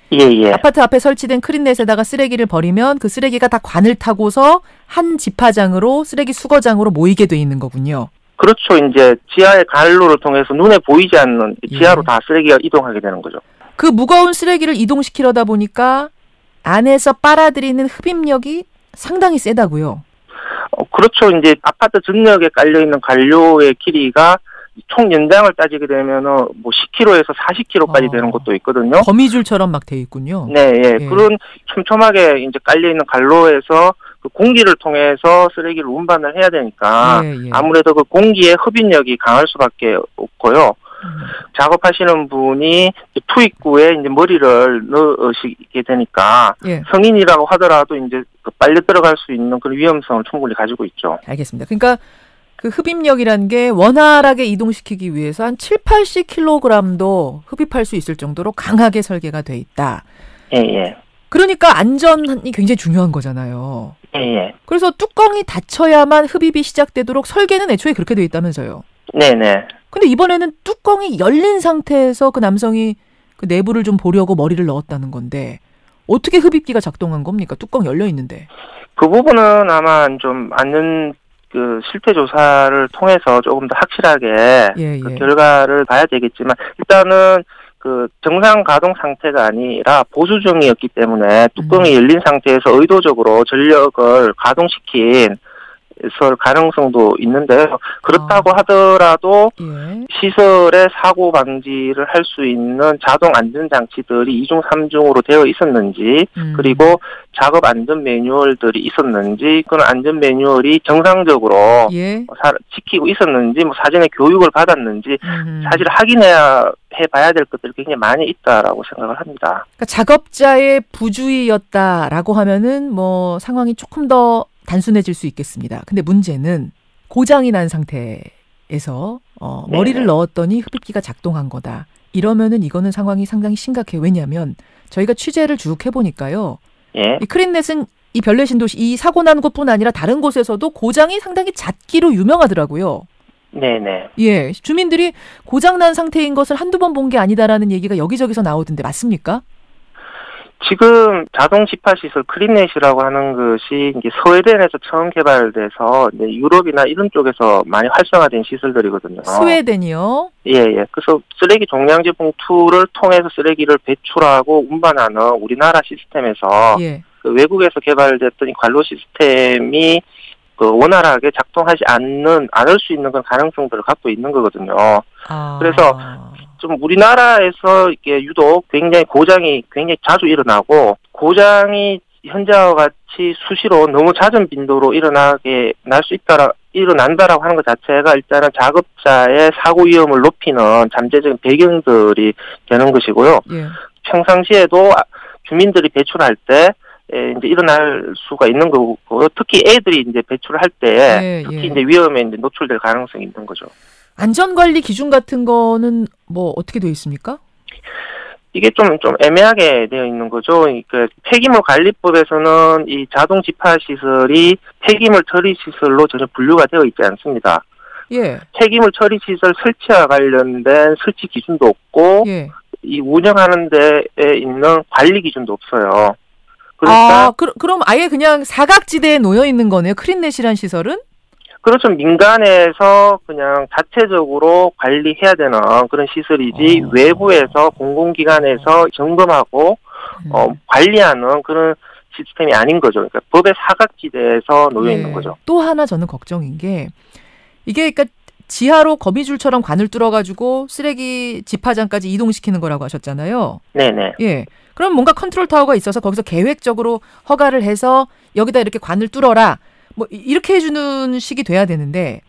아파트 앞에 설치된 크린넷에다가 쓰레기를 버리면 그 쓰레기가 다 관을 타고서 한 집화장으로 쓰레기 수거장으로 모이게 돼 있는 거군요. 그렇죠. 이제 지하의 관로를 통해서 눈에 보이지 않는 지하로 다 쓰레기가 이동하게 되는 거죠. 그 무거운 쓰레기를 이동시키려다 보니까 안에서 빨아들이는 흡입력이 상당히 세다고요. 그렇죠. 이제 아파트 전역에 깔려있는 관료의 길이가 총 연장을 따지게 되면은 뭐 10km에서 40km까지 되는 것도 있거든요. 거미줄처럼 막 돼 있군요. 그런 촘촘하게 이제 깔려있는 관로에서 그 공기를 통해서 쓰레기를 운반을 해야 되니까 아무래도 그 공기의 흡입력이 강할 수밖에 없고요. 작업하시는 분이 투입구에 이제 머리를 넣으시게 되니까 성인이라고 하더라도 이제 빨려 들어갈 수 있는 그런 위험성을 충분히 가지고 있죠. 알겠습니다. 그러니까 그 흡입력이라는 게 원활하게 이동시키기 위해서 한 7, 80kg도 흡입할 수 있을 정도로 강하게 설계가 돼 있다. 그러니까 안전이 굉장히 중요한 거잖아요. 그래서 뚜껑이 닫혀야만 흡입이 시작되도록 설계는 애초에 그렇게 돼 있다면서요. 근데 이번에는 뚜껑이 열린 상태에서 그 남성이 그 내부를 좀 보려고 머리를 넣었다는 건데 어떻게 흡입기가 작동한 겁니까? 뚜껑 열려 있는데. 그 부분은 아마 좀 안전 그 실태 조사를 통해서 조금 더 확실하게 그 결과를 봐야 되겠지만 일단은 그 정상 가동 상태가 아니라 보수 중이었기 때문에 뚜껑이 열린 상태에서 의도적으로 전력을 가동시킨 가능성도 있는데요. 그렇다고 하더라도 시설의 사고 방지를 할 수 있는 자동 안전 장치들이 2중 3중으로 되어 있었는지 그리고 작업 안전 매뉴얼들이 있었는지 그런 안전 매뉴얼이 정상적으로 지키고 있었는지 뭐 사전에 교육을 받았는지 사실 해봐야 될 것들이 굉장히 많이 있다라고 생각을 합니다. 그러니까 작업자의 부주의였다라고 하면은 뭐 상황이 조금 더 단순해질 수 있겠습니다. 근데 문제는 고장이 난 상태에서 머리를 넣었더니 흡입기가 작동한 거다. 이러면은 이거는 상황이 상당히 심각해요. 왜냐하면 저희가 취재를 쭉 해보니까요. 예. 이 크린넷은 이 별내 신도시 이 사고 난 곳뿐 아니라 다른 곳에서도 고장이 상당히 잦기로 유명하더라고요. 네네. 예, 주민들이 고장난 상태인 것을 한두 번 본 게 아니다라는 얘기가 여기저기서 나오던데 맞습니까? 지금 자동 지파 시설 크린넷이라고 하는 것이 이제 스웨덴에서 처음 개발돼서 이제 유럽이나 이런 쪽에서 많이 활성화된 시설들이거든요. 스웨덴이요? 예. 그래서 쓰레기 종량제 봉투를 통해서 쓰레기를 배출하고 운반하는 우리나라 시스템에서 그 외국에서 개발됐던 이 관로 시스템이 그 원활하게 작동하지 않을 수 있는 그런 가능성들을 갖고 있는 거거든요. 그래서 좀 우리나라에서 이게 유독 굉장히 고장이 굉장히 자주 일어나고 고장이 현재와 같이 수시로 너무 잦은 빈도로 일어난다라고 하는 것 자체가 일단은 작업자의 사고 위험을 높이는 잠재적인 배경들이 되는 것이고요. 예. 평상시에도 주민들이 배출할 때 이제 일어날 수가 있는 거고 특히 애들이 이제 배출을 할 때 특히 이제 위험에 이제 노출될 가능성이 있는 거죠. 안전관리 기준 같은 거는 뭐 어떻게 되어 있습니까? 이게 좀 애매하게 되어 있는 거죠. 그러니까 폐기물 관리법에서는 이 자동 지파 시설이 폐기물 처리 시설로 전혀 분류가 되어 있지 않습니다. 예. 폐기물 처리 시설 설치와 관련된 설치 기준도 없고 이 운영하는 데에 있는 관리 기준도 없어요. 그러니까 그럼 아예 그냥 사각지대에 놓여 있는 거네요. 크린넷이란 시설은? 그렇죠. 민간에서 그냥 자체적으로 관리해야 되는 그런 시설이지 외부에서 공공기관에서 점검하고 관리하는 그런 시스템이 아닌 거죠. 그러니까 법의 사각지대에서 놓여 있는 거죠. 또 하나 저는 걱정인 게 이게 그러니까 지하로 거미줄처럼 관을 뚫어가지고 쓰레기 집화장까지 이동시키는 거라고 하셨잖아요. 네네. 예. 그럼 뭔가 컨트롤 타워가 있어서 거기서 계획적으로 허가를 해서 여기다 이렇게 관을 뚫어라. 뭐 이렇게 해주는 식이 돼야 되는데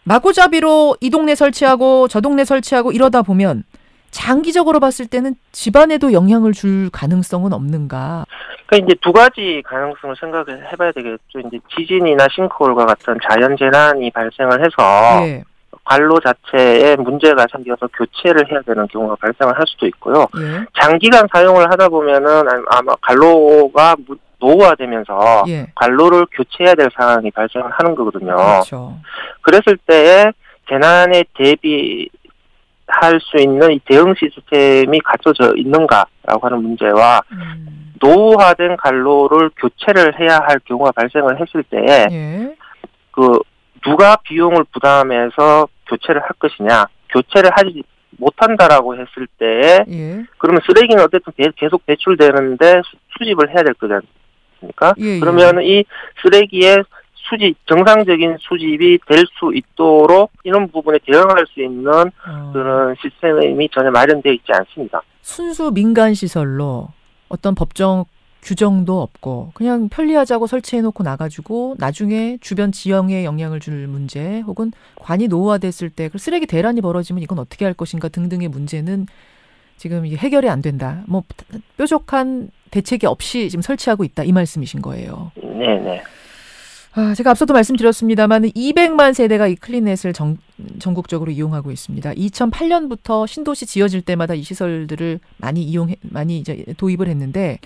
마구잡이로 이 동네 설치하고 저 동네 설치하고 이러다 보면 장기적으로 봤을 때는 집안에도 영향을 줄 가능성은 없는가? 그러니까 이제 두 가지 가능성을 생각을 해봐야 되겠죠. 이제 지진이나 싱크홀과 같은 자연 재난이 발생을 해서 관로 자체에 문제가 생겨서 교체를 해야 되는 경우가 발생을 할 수도 있고요. 장기간 사용을 하다 보면은 아마 관로가 노후화되면서 관로를 교체해야 될 상황이 발생을 하는 거거든요. 그렇죠. 그랬을 때에 재난에 대비할 수 있는 이 대응 시스템이 갖춰져 있는가라고 하는 문제와 노후화된 관로를 교체를 해야 할 경우가 발생을 했을 때에 그 누가 비용을 부담해서 교체를 할 것이냐, 교체를 하지 못한다라고 했을 때에 그러면 쓰레기는 어쨌든 계속 배출되는데 수집을 해야 될 거지 않습니까? 그러면 이 쓰레기의 정상적인 수집이 될 수 있도록 이런 부분에 대응할 수 있는 그런 시스템이 전혀 마련되어 있지 않습니다. 순수 민간 시설로 어떤 법정 규정도 없고 그냥 편리하자고 설치해놓고 나가지고 나중에 주변 지형에 영향을 줄 문제 혹은 관이 노후화됐을 때 쓰레기 대란이 벌어지면 이건 어떻게 할 것인가 등등의 문제는 지금 이게 해결이 안 된다. 뭐 뾰족한 대책이 없이 지금 설치하고 있다 이 말씀이신 거예요. 네네. 제가 앞서도 말씀드렸습니다.만 200만 세대가 이 클린넷을 전국적으로 이용하고 있습니다. 2008년부터 신도시 지어질 때마다 이 시설들을 많이 이제 도입을 했는데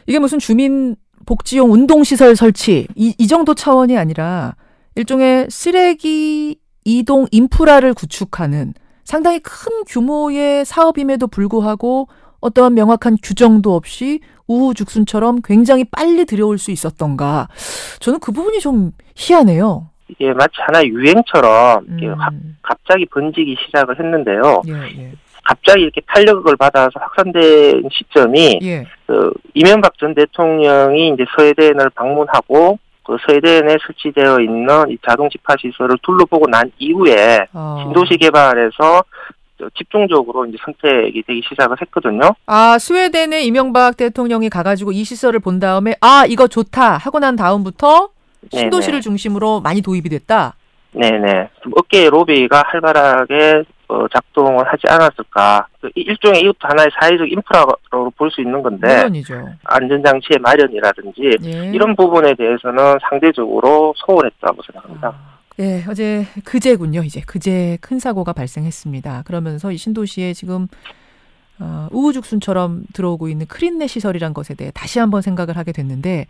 이게 무슨 주민 복지용 운동시설 설치 이 정도 차원이 아니라 일종의 쓰레기 이동 인프라를 구축하는 상당히 큰 규모의 사업임에도 불구하고 어떠한 명확한 규정도 없이 우후죽순처럼 굉장히 빨리 들여올 수 있었던가. 저는 그 부분이 좀 희한해요. 이게 마치 하나의 유행처럼 이렇게 갑자기 번지기 시작을 했는데요. 갑자기 이렇게 탄력을 받아서 확산된 시점이 그 이명박 전 대통령이 이제 스웨덴을 방문하고 그 스웨덴에 설치되어 있는 이 자동 지파 시설을 둘러보고 난 이후에 신도시 개발에서 집중적으로 이제 선택이 되기 시작을 했거든요. 스웨덴에 이명박 대통령이 가가지고 이 시설을 본 다음에 이거 좋다 하고 난 다음부터 신도시를 중심으로 많이 도입이 됐다. 네네. 업계의 로비가 활발하게 작동을 하지 않았을까. 일종의 이것도 하나의 사회적 인프라로 볼 수 있는 건데 물론이죠. 안전장치의 마련이라든지 이런 부분에 대해서는 상대적으로 소홀했다고 생각합니다. 예, 어제 그제군요. 이제 그제 큰 사고가 발생했습니다. 그러면서 이 신도시에 지금 우후죽순처럼 들어오고 있는 크린넷 시설이란 것에 대해 다시 한번 생각을 하게 됐는데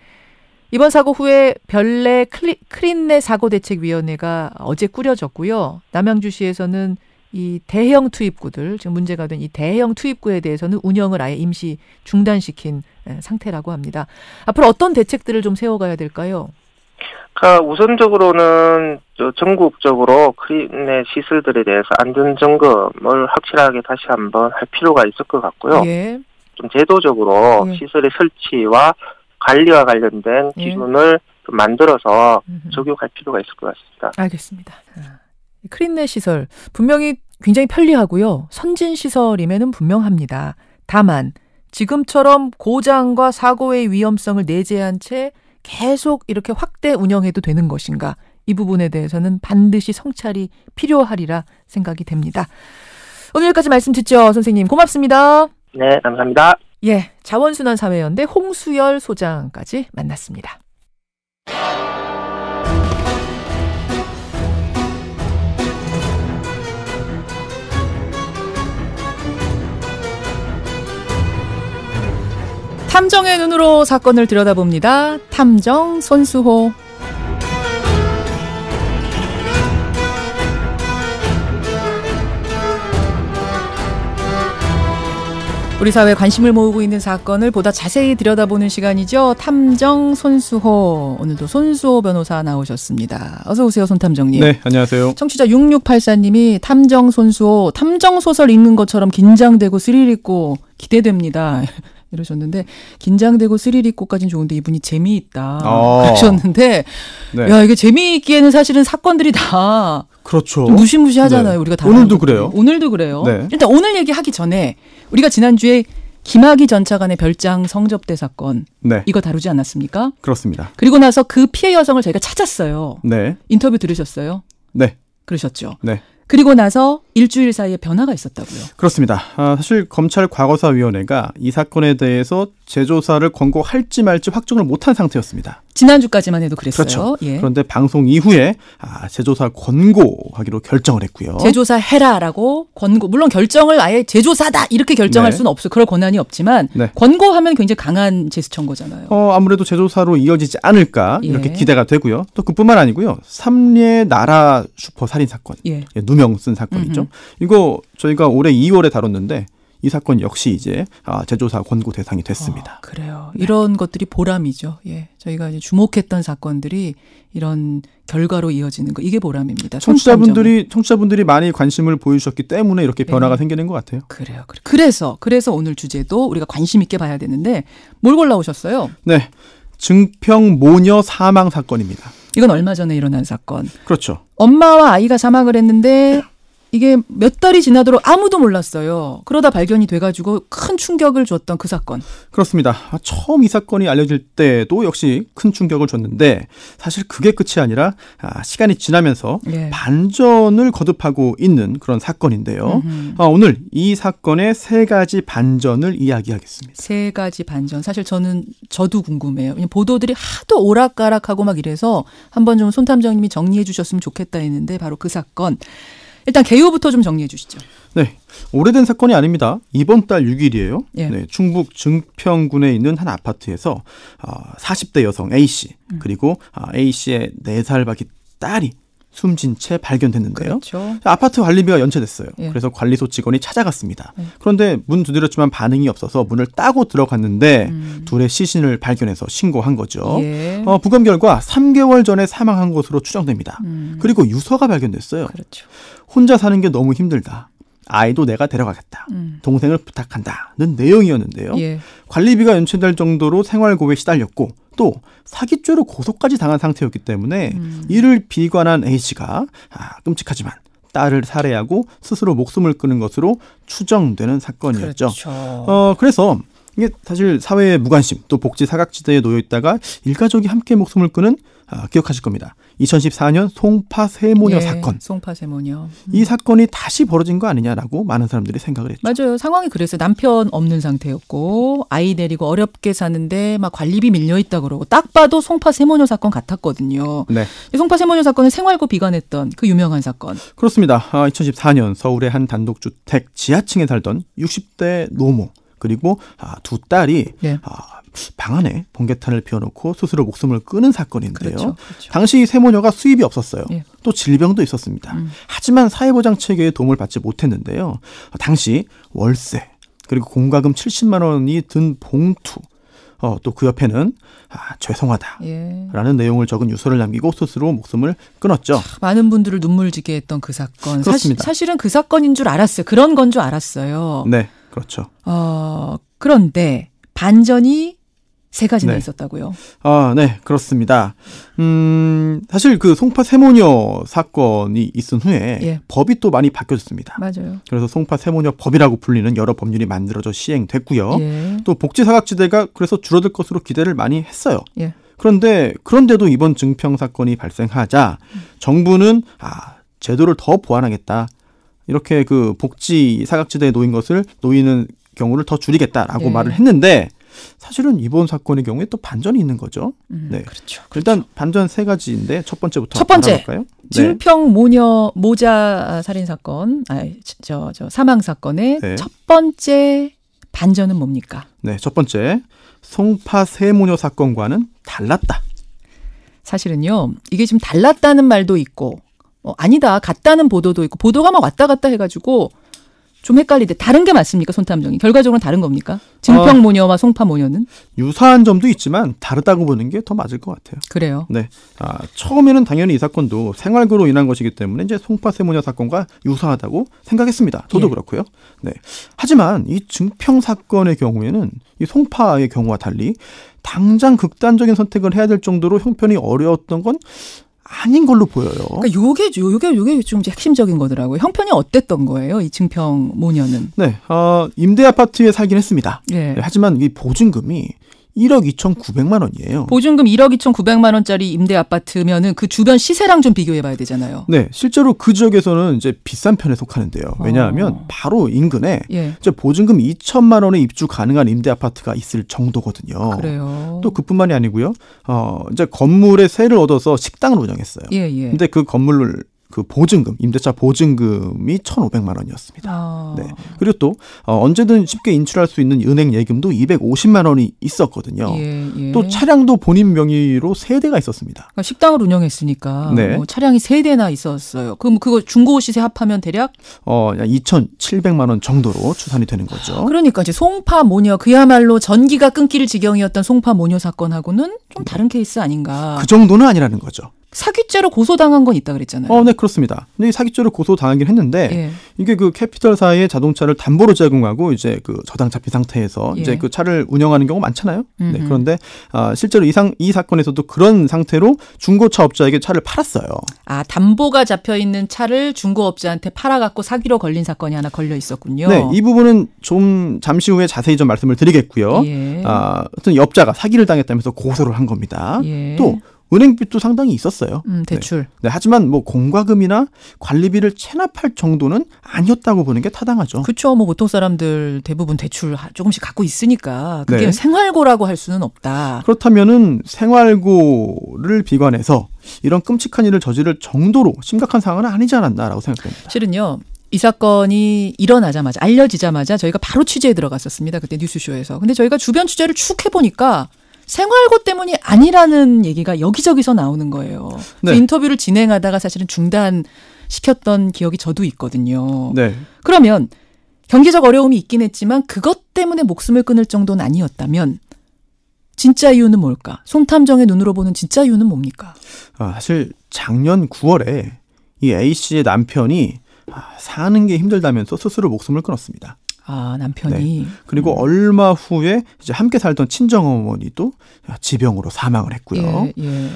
이번 사고 후에 별내 크린넷 사고대책위원회가 어제 꾸려졌고요. 남양주시에서는 이 대형 투입구들, 지금 문제가 된 이 대형 투입구에 대해서는 운영을 아예 임시 중단시킨 상태라고 합니다. 앞으로 어떤 대책들을 좀 세워가야 될까요? 우선적으로는 전국적으로 크린넷 시설들에 대해서 안전 점검을 확실하게 다시 한번 할 필요가 있을 것 같고요. 예. 좀 제도적으로 시설의 설치와 관리와 관련된 기준을 좀 만들어서 적용할 필요가 있을 것 같습니다. 알겠습니다. 크린넷 시설 분명히 굉장히 편리하고요. 선진 시설임에는 분명합니다. 다만 지금처럼 고장과 사고의 위험성을 내재한 채 계속 이렇게 확대 운영해도 되는 것인가? 이 부분에 대해서는 반드시 성찰이 필요하리라 생각이 됩니다. 오늘 여기까지 말씀 듣죠. 선생님 고맙습니다. 네, 감사합니다. 예, 자원순환사회연대 홍수열 소장까지 만났습니다. 탐정의 눈으로 사건을 들여다봅니다. 탐정 손수호. 우리 사회에 관심을 모으고 있는 사건을 보다 자세히 들여다보는 시간이죠. 탐정 손수호. 오늘도 손수호 변호사 나오셨습니다. 어서 오세요, 손 탐정님. 네, 안녕하세요. 청취자 6684님이 탐정 손수호, 탐정 소설 읽는 것처럼 긴장되고 스릴 있고 기대됩니다. 이러셨는데 긴장되고 스릴 있고까지는 좋은데 이분이 재미있다 그러셨는데 네. 야 이게 재미있기에는 사실은 사건들이 다 그렇죠. 좀 무시무시하잖아요. 네. 우리가 다 오늘도 그래요. 오늘도 그래요. 네. 일단 오늘 얘기하기 전에 우리가 지난주에 김학의 전 차관의 별장 성접대 사건 네. 이거 다루지 않았습니까? 그렇습니다. 그리고 나서 그 피해 여성을 저희가 찾았어요. 네. 인터뷰 들으셨어요? 네. 그러셨죠? 네. 그리고 나서 일주일 사이에 변화가 있었다고요. 그렇습니다. 사실 검찰 과거사위원회가 이 사건에 대해서 재조사를 권고할지 말지 확정을 못한 상태였습니다. 지난주까지만 해도 그랬어요. 그렇죠. 예. 그런데 방송 이후에 재조사 권고하기로 결정을 했고요. 재조사해라라고 권고. 물론 결정을 아예 재조사다 이렇게 결정할 수는 없어요. 그럴 권한이 없지만 권고하면 굉장히 강한 제스처인 거잖아요. 아무래도 재조사로 이어지지 않을까 이렇게 기대가 되고요. 또 그뿐만 아니고요. 삼례 나라 슈퍼 살인 사건. 누명 쓴 사건이죠. 이거 저희가 올해 2월에 다뤘는데 이 사건 역시 이제 재조사 권고 대상이 됐습니다. 그래요. 이런 것들이 보람이죠. 예, 저희가 이제 주목했던 사건들이 이런 결과로 이어지는 거 이게 보람입니다. 청취자분들이 많이 관심을 보여주셨기 때문에 이렇게 변화가 생기는 것 같아요. 그래요. 그래서 오늘 주제도 우리가 관심 있게 봐야 되는데 뭘 골라오셨어요? 네, 증평 모녀 사망 사건입니다. 이건 얼마 전에 일어난 사건. 그렇죠. 엄마와 아이가 사망을 했는데 이게 몇 달이 지나도록 아무도 몰랐어요. 그러다 발견이 돼가지고 큰 충격을 줬던 그 사건. 그렇습니다. 처음 이 사건이 알려질 때도 역시 큰 충격을 줬는데 사실 그게 끝이 아니라 시간이 지나면서 반전을 거듭하고 있는 그런 사건인데요. 오늘 이 사건의 세 가지 반전을 이야기하겠습니다. 세 가지 반전. 사실 저도 궁금해요. 보도들이 하도 오락가락하고 막 이래서 한번 좀 손 탐정님이 정리해 주셨으면 좋겠다 했는데 바로 그 사건. 일단 개요부터 좀 정리해 주시죠. 네, 오래된 사건이 아닙니다. 이번 달 6일이에요. 네, 충북 증평군에 있는 한 아파트에서 40대 여성 A씨 그리고 A씨의 4살 밖의 딸이 숨진 채 발견됐는데요. 그렇죠. 아파트 관리비가 연체됐어요. 그래서 관리소 직원이 찾아갔습니다. 그런데 문 두드렸지만 반응이 없어서 문을 따고 들어갔는데 둘의 시신을 발견해서 신고한 거죠. 부검 결과 3개월 전에 사망한 것으로 추정됩니다. 그리고 유서가 발견됐어요. 그렇죠. 혼자 사는 게 너무 힘들다. 아이도 내가 데려가겠다. 동생을 부탁한다는 내용이었는데요. 관리비가 연체될 정도로 생활고에 시달렸고 또 사기죄로 고소까지 당한 상태였기 때문에 이를 비관한 A씨가 끔찍하지만 딸을 살해하고 스스로 목숨을 끊은 것으로 추정되는 사건이었죠. 그렇죠. 그래서 이게 사실 사회의 무관심 또 복지 사각지대에 놓여 있다가 일가족이 함께 목숨을 끊은 기억하실 겁니다. 2014년 송파 세모녀 사건. 송파 세모녀. 이 사건이 다시 벌어진 거 아니냐라고 많은 사람들이 생각을 했죠. 맞아요. 상황이 그랬어요. 남편 없는 상태였고 아이 데리고 어렵게 사는데 막 관리비 밀려있다 그러고 딱 봐도 송파 세모녀 사건 같았거든요. 네. 송파 세모녀 사건은 생활고 비관했던 그 유명한 사건. 그렇습니다. 2014년 서울의 한 단독주택 지하층에 살던 60대 노모 그리고 두 딸이 방 안에 번개탄을 피워놓고 스스로 목숨을 끊은 사건인데요. 그렇죠. 당시 세모녀가 수입이 없었어요. 또 질병도 있었습니다. 하지만 사회보장체계의 도움을 받지 못했는데요. 당시 월세 그리고 공과금 70만 원이 든 봉투 또 그 옆에는 죄송하다라는 내용을 적은 유서를 남기고 스스로 목숨을 끊었죠. 많은 분들을 눈물지게 했던 그 사건. 그렇습니다. 사실은 그 사건인 줄 알았어요. 그런 건 줄 알았어요. 네, 그렇죠. 그런데 반전이 세 가지나 있었다고요? 네, 그렇습니다. 사실 그 송파 세모녀 사건이 있은 후에 법이 또 많이 바뀌어졌습니다. 맞아요. 그래서 송파 세모녀 법이라고 불리는 여러 법률이 만들어져 시행됐고요. 또 복지 사각지대가 그래서 줄어들 것으로 기대를 많이 했어요. 그런데도 이번 증평 사건이 발생하자 정부는 제도를 더 보완하겠다. 이렇게 그 복지 사각지대에 놓이는 경우를 더 줄이겠다라고 말을 했는데 사실은 이번 사건의 경우에 또 반전이 있는 거죠. 네, 그렇죠. 일단 반전 세 가지인데 첫 번째부터 알아볼까요? 증평 모자 살인 사건, 사망 사건의 첫 번째 반전은 뭡니까? 네, 첫 번째 송파 세모녀 사건과는 달랐다. 사실은요, 이게 지금 달랐다는 말도 있고, 아니다, 같다는 보도도 있고, 보도가 막 왔다 갔다 해가지고. 좀 헷갈리는데 다른 게 맞습니까? 손탐정이. 결과적으로는 다른 겁니까? 증평 모녀와 송파 모녀는? 유사한 점도 있지만 다르다고 보는 게 더 맞을 것 같아요. 그래요? 네. 처음에는 당연히 이 사건도 생활고로 인한 것이기 때문에 이제 송파 세모녀 사건과 유사하다고 생각했습니다. 저도 그렇고요. 네. 하지만 이 증평 사건의 경우에는 이 송파의 경우와 달리 당장 극단적인 선택을 해야 될 정도로 형편이 어려웠던 건 아닌 걸로 보여요. 그러니까 요게 좀 핵심적인 거더라고요. 형편이 어땠던 거예요, 이 증평 모녀는? 네, 임대 아파트에 살긴 했습니다. 네, 하지만 이 보증금이 1억 2,900만 원이에요. 보증금 1억 2,900만 원짜리 임대 아파트면은 그 주변 시세랑 좀 비교해 봐야 되잖아요. 네, 실제로 그 지역에서는 이제 비싼 편에 속하는데요. 왜냐하면 바로 인근에 이제 보증금 2천만 원에 입주 가능한 임대 아파트가 있을 정도거든요. 그래요. 또 그뿐만이 아니고요. 이제 건물에 세를 얻어서 식당을 운영했어요. 근데 그 건물을 그 보증금, 임대차 보증금이 1,500만 원이었습니다. 네. 그리고 또 언제든 쉽게 인출할 수 있는 은행 예금도 250만 원이 있었거든요. 또 차량도 본인 명의로 3대가 있었습니다. 그러니까 식당을 운영했으니까 차량이 3대나 있었어요. 그럼 그거 중고 시세 합하면 대략 2,700만 원 정도로 추산이 되는 거죠. 그러니까 이제 송파 모녀, 그야말로 전기가 끊길 지경이었던 송파 모녀 사건하고는 좀 다른 케이스 아닌가. 그 정도는 아니라는 거죠. 사기죄로 고소당한 건 있다 그랬잖아요. 네, 그렇습니다. 근데 이 사기죄로 고소당하긴 했는데 이게 그 캐피털사의 자동차를 담보로 제공하고 이제 그 저당 잡힌 상태에서 이제 그 차를 운영하는 경우 많잖아요. 네, 그런데 실제로 이 사건에서도 그런 상태로 중고차 업자에게 차를 팔았어요. 담보가 잡혀 있는 차를 중고업자한테 팔아갖고 사기로 걸린 사건이 하나 걸려 있었군요. 네, 이 부분은 좀 잠시 후에 자세히 좀 말씀을 드리겠고요. 어떤 업자가 사기를 당했다면서 고소를 한 겁니다. 또 은행빚도 상당히 있었어요. 대출. 네, 하지만 뭐 공과금이나 관리비를 체납할 정도는 아니었다고 보는 게 타당하죠. 그렇죠. 뭐 보통 사람들 대부분 대출 조금씩 갖고 있으니까 그게 생활고라고 할 수는 없다. 그렇다면은 생활고를 비관해서 이런 끔찍한 일을 저지를 정도로 심각한 상황은 아니지 않았나라고 생각됩니다. 실은요. 이 사건이 일어나자마자 알려지자마자 저희가 바로 취재에 들어갔었습니다. 그때 뉴스쇼에서. 근데 저희가 주변 취재를 쭉 해보니까 생활고 때문이 아니라는 얘기가 여기저기서 나오는 거예요. 인터뷰를 진행하다가 사실은 중단시켰던 기억이 저도 있거든요. 그러면 경제적 어려움이 있긴 했지만 그것 때문에 목숨을 끊을 정도는 아니었다면 진짜 이유는 뭘까? 손탐정의 눈으로 보는 진짜 이유는 뭡니까? 사실 작년 9월에 이 A씨의 남편이 사는 게 힘들다면서 스스로 목숨을 끊었습니다. 아, 남편이. 네. 그리고 얼마 후에 이제 함께 살던 친정어머니도 지병으로 사망을 했고요. 예, 예.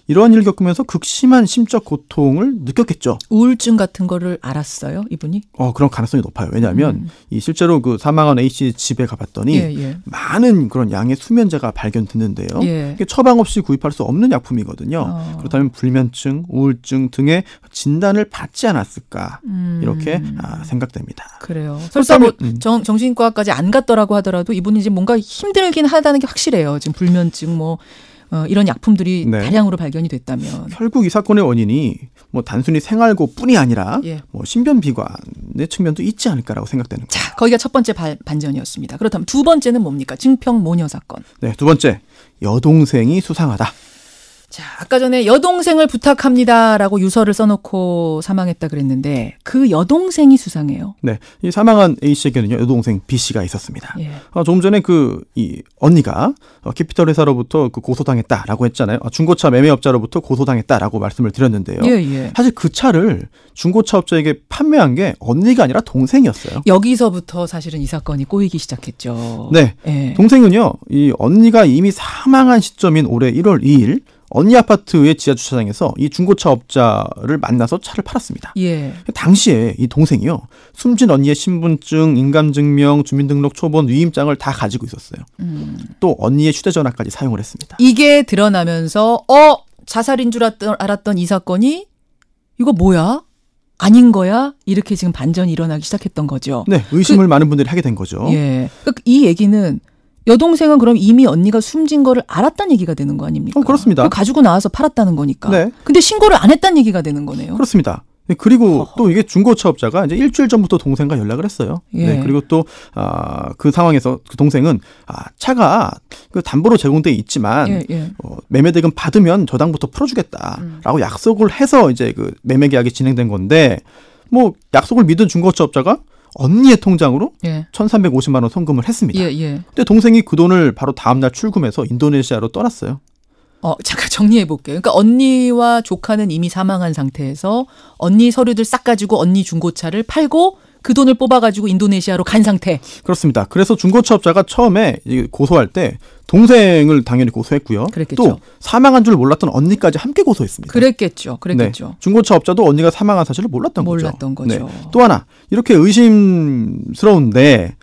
이런 일을 겪으면서 극심한 심적 고통을 느꼈겠죠. 우울증 같은 거를 알았어요, 이분이? 그런 가능성이 높아요. 왜냐하면 이 실제로 그 사망한 A 씨 집에 가봤더니 예, 예. 많은 그런 양의 수면제가 발견됐는데요. 예. 이게 처방 없이 구입할 수 없는 약품이거든요. 그렇다면 불면증, 우울증 등의 진단을 받지 않았을까 이렇게 생각됩니다. 그래요. 설사 뭐 정신과까지 안 갔더라고 하더라도 이분이 이제 뭔가 힘들긴 하다는 게 확실해요. 지금 불면증 이런 약품들이 네. 다량으로 발견이 됐다면. 결국 이 사건의 원인이 뭐 단순히 생활고뿐이 아니라 뭐 신변비관의 측면도 있지 않을까라고 생각되는 거예요. 자, 거기가 첫 번째 반전이었습니다. 그렇다면 두 번째는 뭡니까? 증평 모녀 사건. 네, 두 번째. 여동생이 수상하다. 자, 아까 전에 여동생을 부탁합니다라고 유서를 써놓고 사망했다 그랬는데 그 여동생이 수상해요. 네, 이 사망한 A 씨에게는요 여동생 B 씨가 있었습니다. 예. 조금 전에 이 언니가 캐피털 회사로부터 고소당했다라고 했잖아요. 중고차 매매업자로부터 고소당했다라고 말씀을 드렸는데요. 예, 예. 사실 그 차를 중고차업자에게 판매한 게 언니가 아니라 동생이었어요. 여기서부터 사실은 이 사건이 꼬이기 시작했죠. 네, 예. 동생은요 이 언니가 이미 사망한 시점인 올해 1월 2일 언니 아파트의 지하 주차장에서 이 중고차 업자를 만나서 차를 팔았습니다. 예. 당시에 이 동생이요. 숨진 언니의 신분증, 인감증명, 주민등록 초본, 위임장을 다 가지고 있었어요. 또 언니의 휴대전화까지 사용을 했습니다. 이게 드러나면서 자살인 줄 알았던 이 사건이 이거 뭐야? 아닌 거야? 이렇게 지금 반전이 일어나기 시작했던 거죠. 네. 의심을 많은 분들이 하게 된 거죠. 예. 이 얘기는 여동생은 그럼 이미 언니가 숨진 거를 알았다는 얘기가 되는 거 아닙니까? 그렇습니다. 가지고 나와서 팔았다는 거니까. 네. 근데 신고를 안 했다는 얘기가 되는 거네요. 그렇습니다. 그리고 또 이게 중고차업자가 이제 일주일 전부터 동생과 연락을 했어요. 예. 네, 그리고 또 그 상황에서 그 동생은 차가 그 담보로 제공돼 있지만 매매대금 받으면 저당부터 풀어주겠다라고 약속을 해서 이제 그 매매 계약이 진행된 건데 뭐 약속을 믿은 중고차업자가 언니의 통장으로 1,350만 원 송금을 했습니다. 근데 동생이 그 돈을 바로 다음 날 출금해서 인도네시아로 떠났어요. 잠깐 정리해 볼게요. 그러니까 언니와 조카는 이미 사망한 상태에서 언니 서류들 싹 가지고 언니 중고차를 팔고 그 돈을 뽑아가지고 인도네시아로 간 상태. 그렇습니다. 그래서 중고차업자가 처음에 고소할 때 동생을 당연히 고소했고요. 그랬겠죠. 또 사망한 줄 몰랐던 언니까지 함께 고소했습니다. 그랬겠죠. 네. 중고차업자도 언니가 사망한 사실을 몰랐던 거죠. 네. 또 하나 이렇게 의심스러운데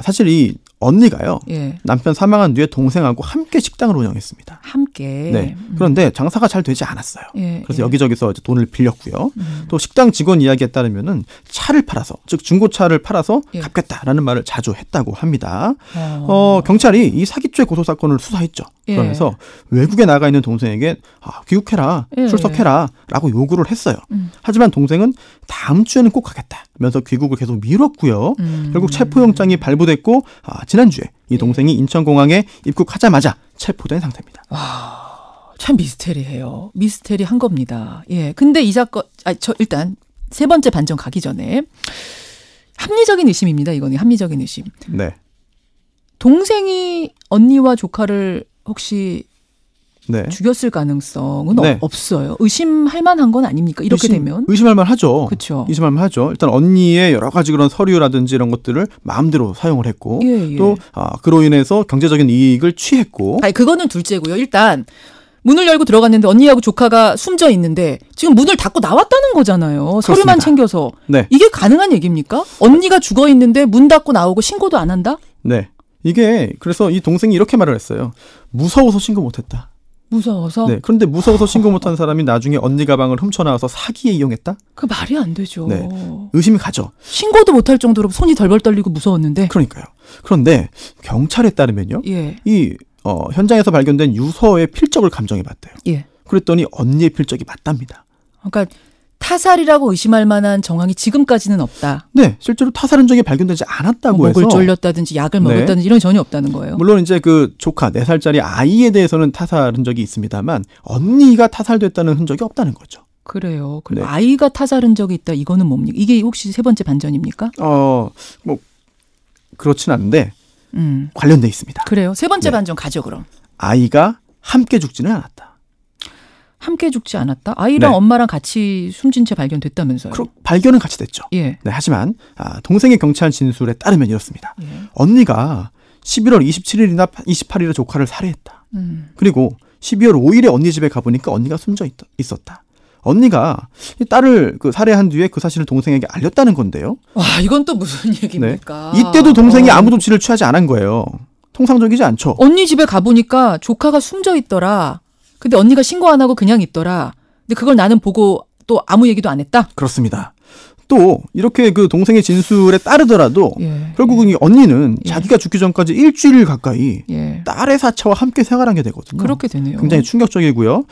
사실 이 언니가요. 남편 사망한 뒤에 동생하고 함께 식당을 운영했습니다. 함께. 네. 그런데 장사가 잘 되지 않았어요. 그래서 여기저기서 이제 돈을 빌렸고요. 또 식당 직원 이야기에 따르면은 차를 팔아서 즉 중고차를 팔아서 갚겠다라는 말을 자주 했다고 합니다. 경찰이 이 사기죄 고소 사건을 수사했죠. 그러면서 외국에 나가 있는 동생에게 귀국해라, 출석해라라고 요구를 했어요. 하지만 동생은 다음 주에는 꼭 가겠다면서 귀국을 계속 미뤘고요. 결국 체포영장이 발부됐고 지난주에 이 동생이 인천공항에 입국하자마자 체포된 상태입니다. 참 미스테리해요. 미스테리한 겁니다. 예. 근데 이 사건, 일단 세 번째 반전 가기 전에 합리적인 의심입니다. 이거는 합리적인 의심. 네. 동생이 언니와 조카를 혹시 죽였을 가능성은 없어요. 의심할 만한 건 아닙니까? 이렇게 되면 의심할 만하죠. 그렇죠. 의심할 만하죠. 일단 언니의 여러 가지 그런 서류라든지 이런 것들을 마음대로 사용을 했고 또 그로 인해서 경제적인 이익을 취했고. 그거는 둘째고요. 일단 문을 열고 들어갔는데 언니하고 조카가 숨져 있는데 지금 문을 닫고 나왔다는 거잖아요. 그렇습니다. 서류만 챙겨서. 네. 이게 가능한 얘기입니까? 언니가 죽어 있는데 문 닫고 나오고 신고도 안 한다? 네. 이게 그래서 이 동생이 이렇게 말을 했어요. 무서워서 신고 못했다. 무서워서? 네. 그런데 무서워서 신고 못한 사람이 나중에 언니 가방을 훔쳐나와서 사기에 이용했다? 그 말이 안 되죠. 네. 의심이 가죠. 신고도 못할 정도로 손이 덜덜 떨리고 무서웠는데. 그러니까요. 그런데 경찰에 따르면요. 이 현장에서 발견된 유서의 필적을 감정해봤대요. 그랬더니 언니의 필적이 맞답니다. 그러니까 타살이라고 의심할 만한 정황이 지금까지는 없다. 네, 실제로 타살 흔적이 발견되지 않았다고 목을 졸렸다든지 약을 먹었다든지 이런 건 전혀 없다는 거예요. 물론 이제 그 조카 4살짜리 아이에 대해서는 타살 흔적이 있습니다만 언니가 타살됐다는 흔적이 없다는 거죠. 그래요. 그리고 아이가 타살 흔적이 있다. 이거는 뭡니까? 이게 혹시 세 번째 반전입니까? 뭐 그렇진 않은데 관련돼 있습니다. 그래요. 세 번째 반전 가죠 그럼. 아이가 함께 죽지는 않았다. 함께 죽지 않았다? 아이랑 엄마랑 같이 숨진 채 발견됐다면서요? 발견은 같이 됐죠. 네, 하지만 동생의 경찰 진술에 따르면 이렇습니다. 언니가 11월 27일이나 28일에 조카를 살해했다. 그리고 12월 5일에 언니 집에 가보니까 언니가 숨져 있었다. 언니가 딸을 살해한 뒤에 그 사실을 동생에게 알렸다는 건데요. 와, 이건 또 무슨 얘기입니까? 네. 이때도 동생이 아무 조치를 취하지 않은 거예요. 통상적이지 않죠. 언니 집에 가보니까 조카가 숨져 있더라. 근데 언니가 신고 안 하고 그냥 있더라. 근데 그걸 나는 보고 또 아무 얘기도 안 했다? 그렇습니다. 또 이렇게 그 동생의 진술에 따르더라도 결국은 이 언니는 자기가 죽기 전까지 일주일 가까이 딸의 사체와 함께 생활한 게 되거든요. 그렇게 되네요. 굉장히 충격적이고요.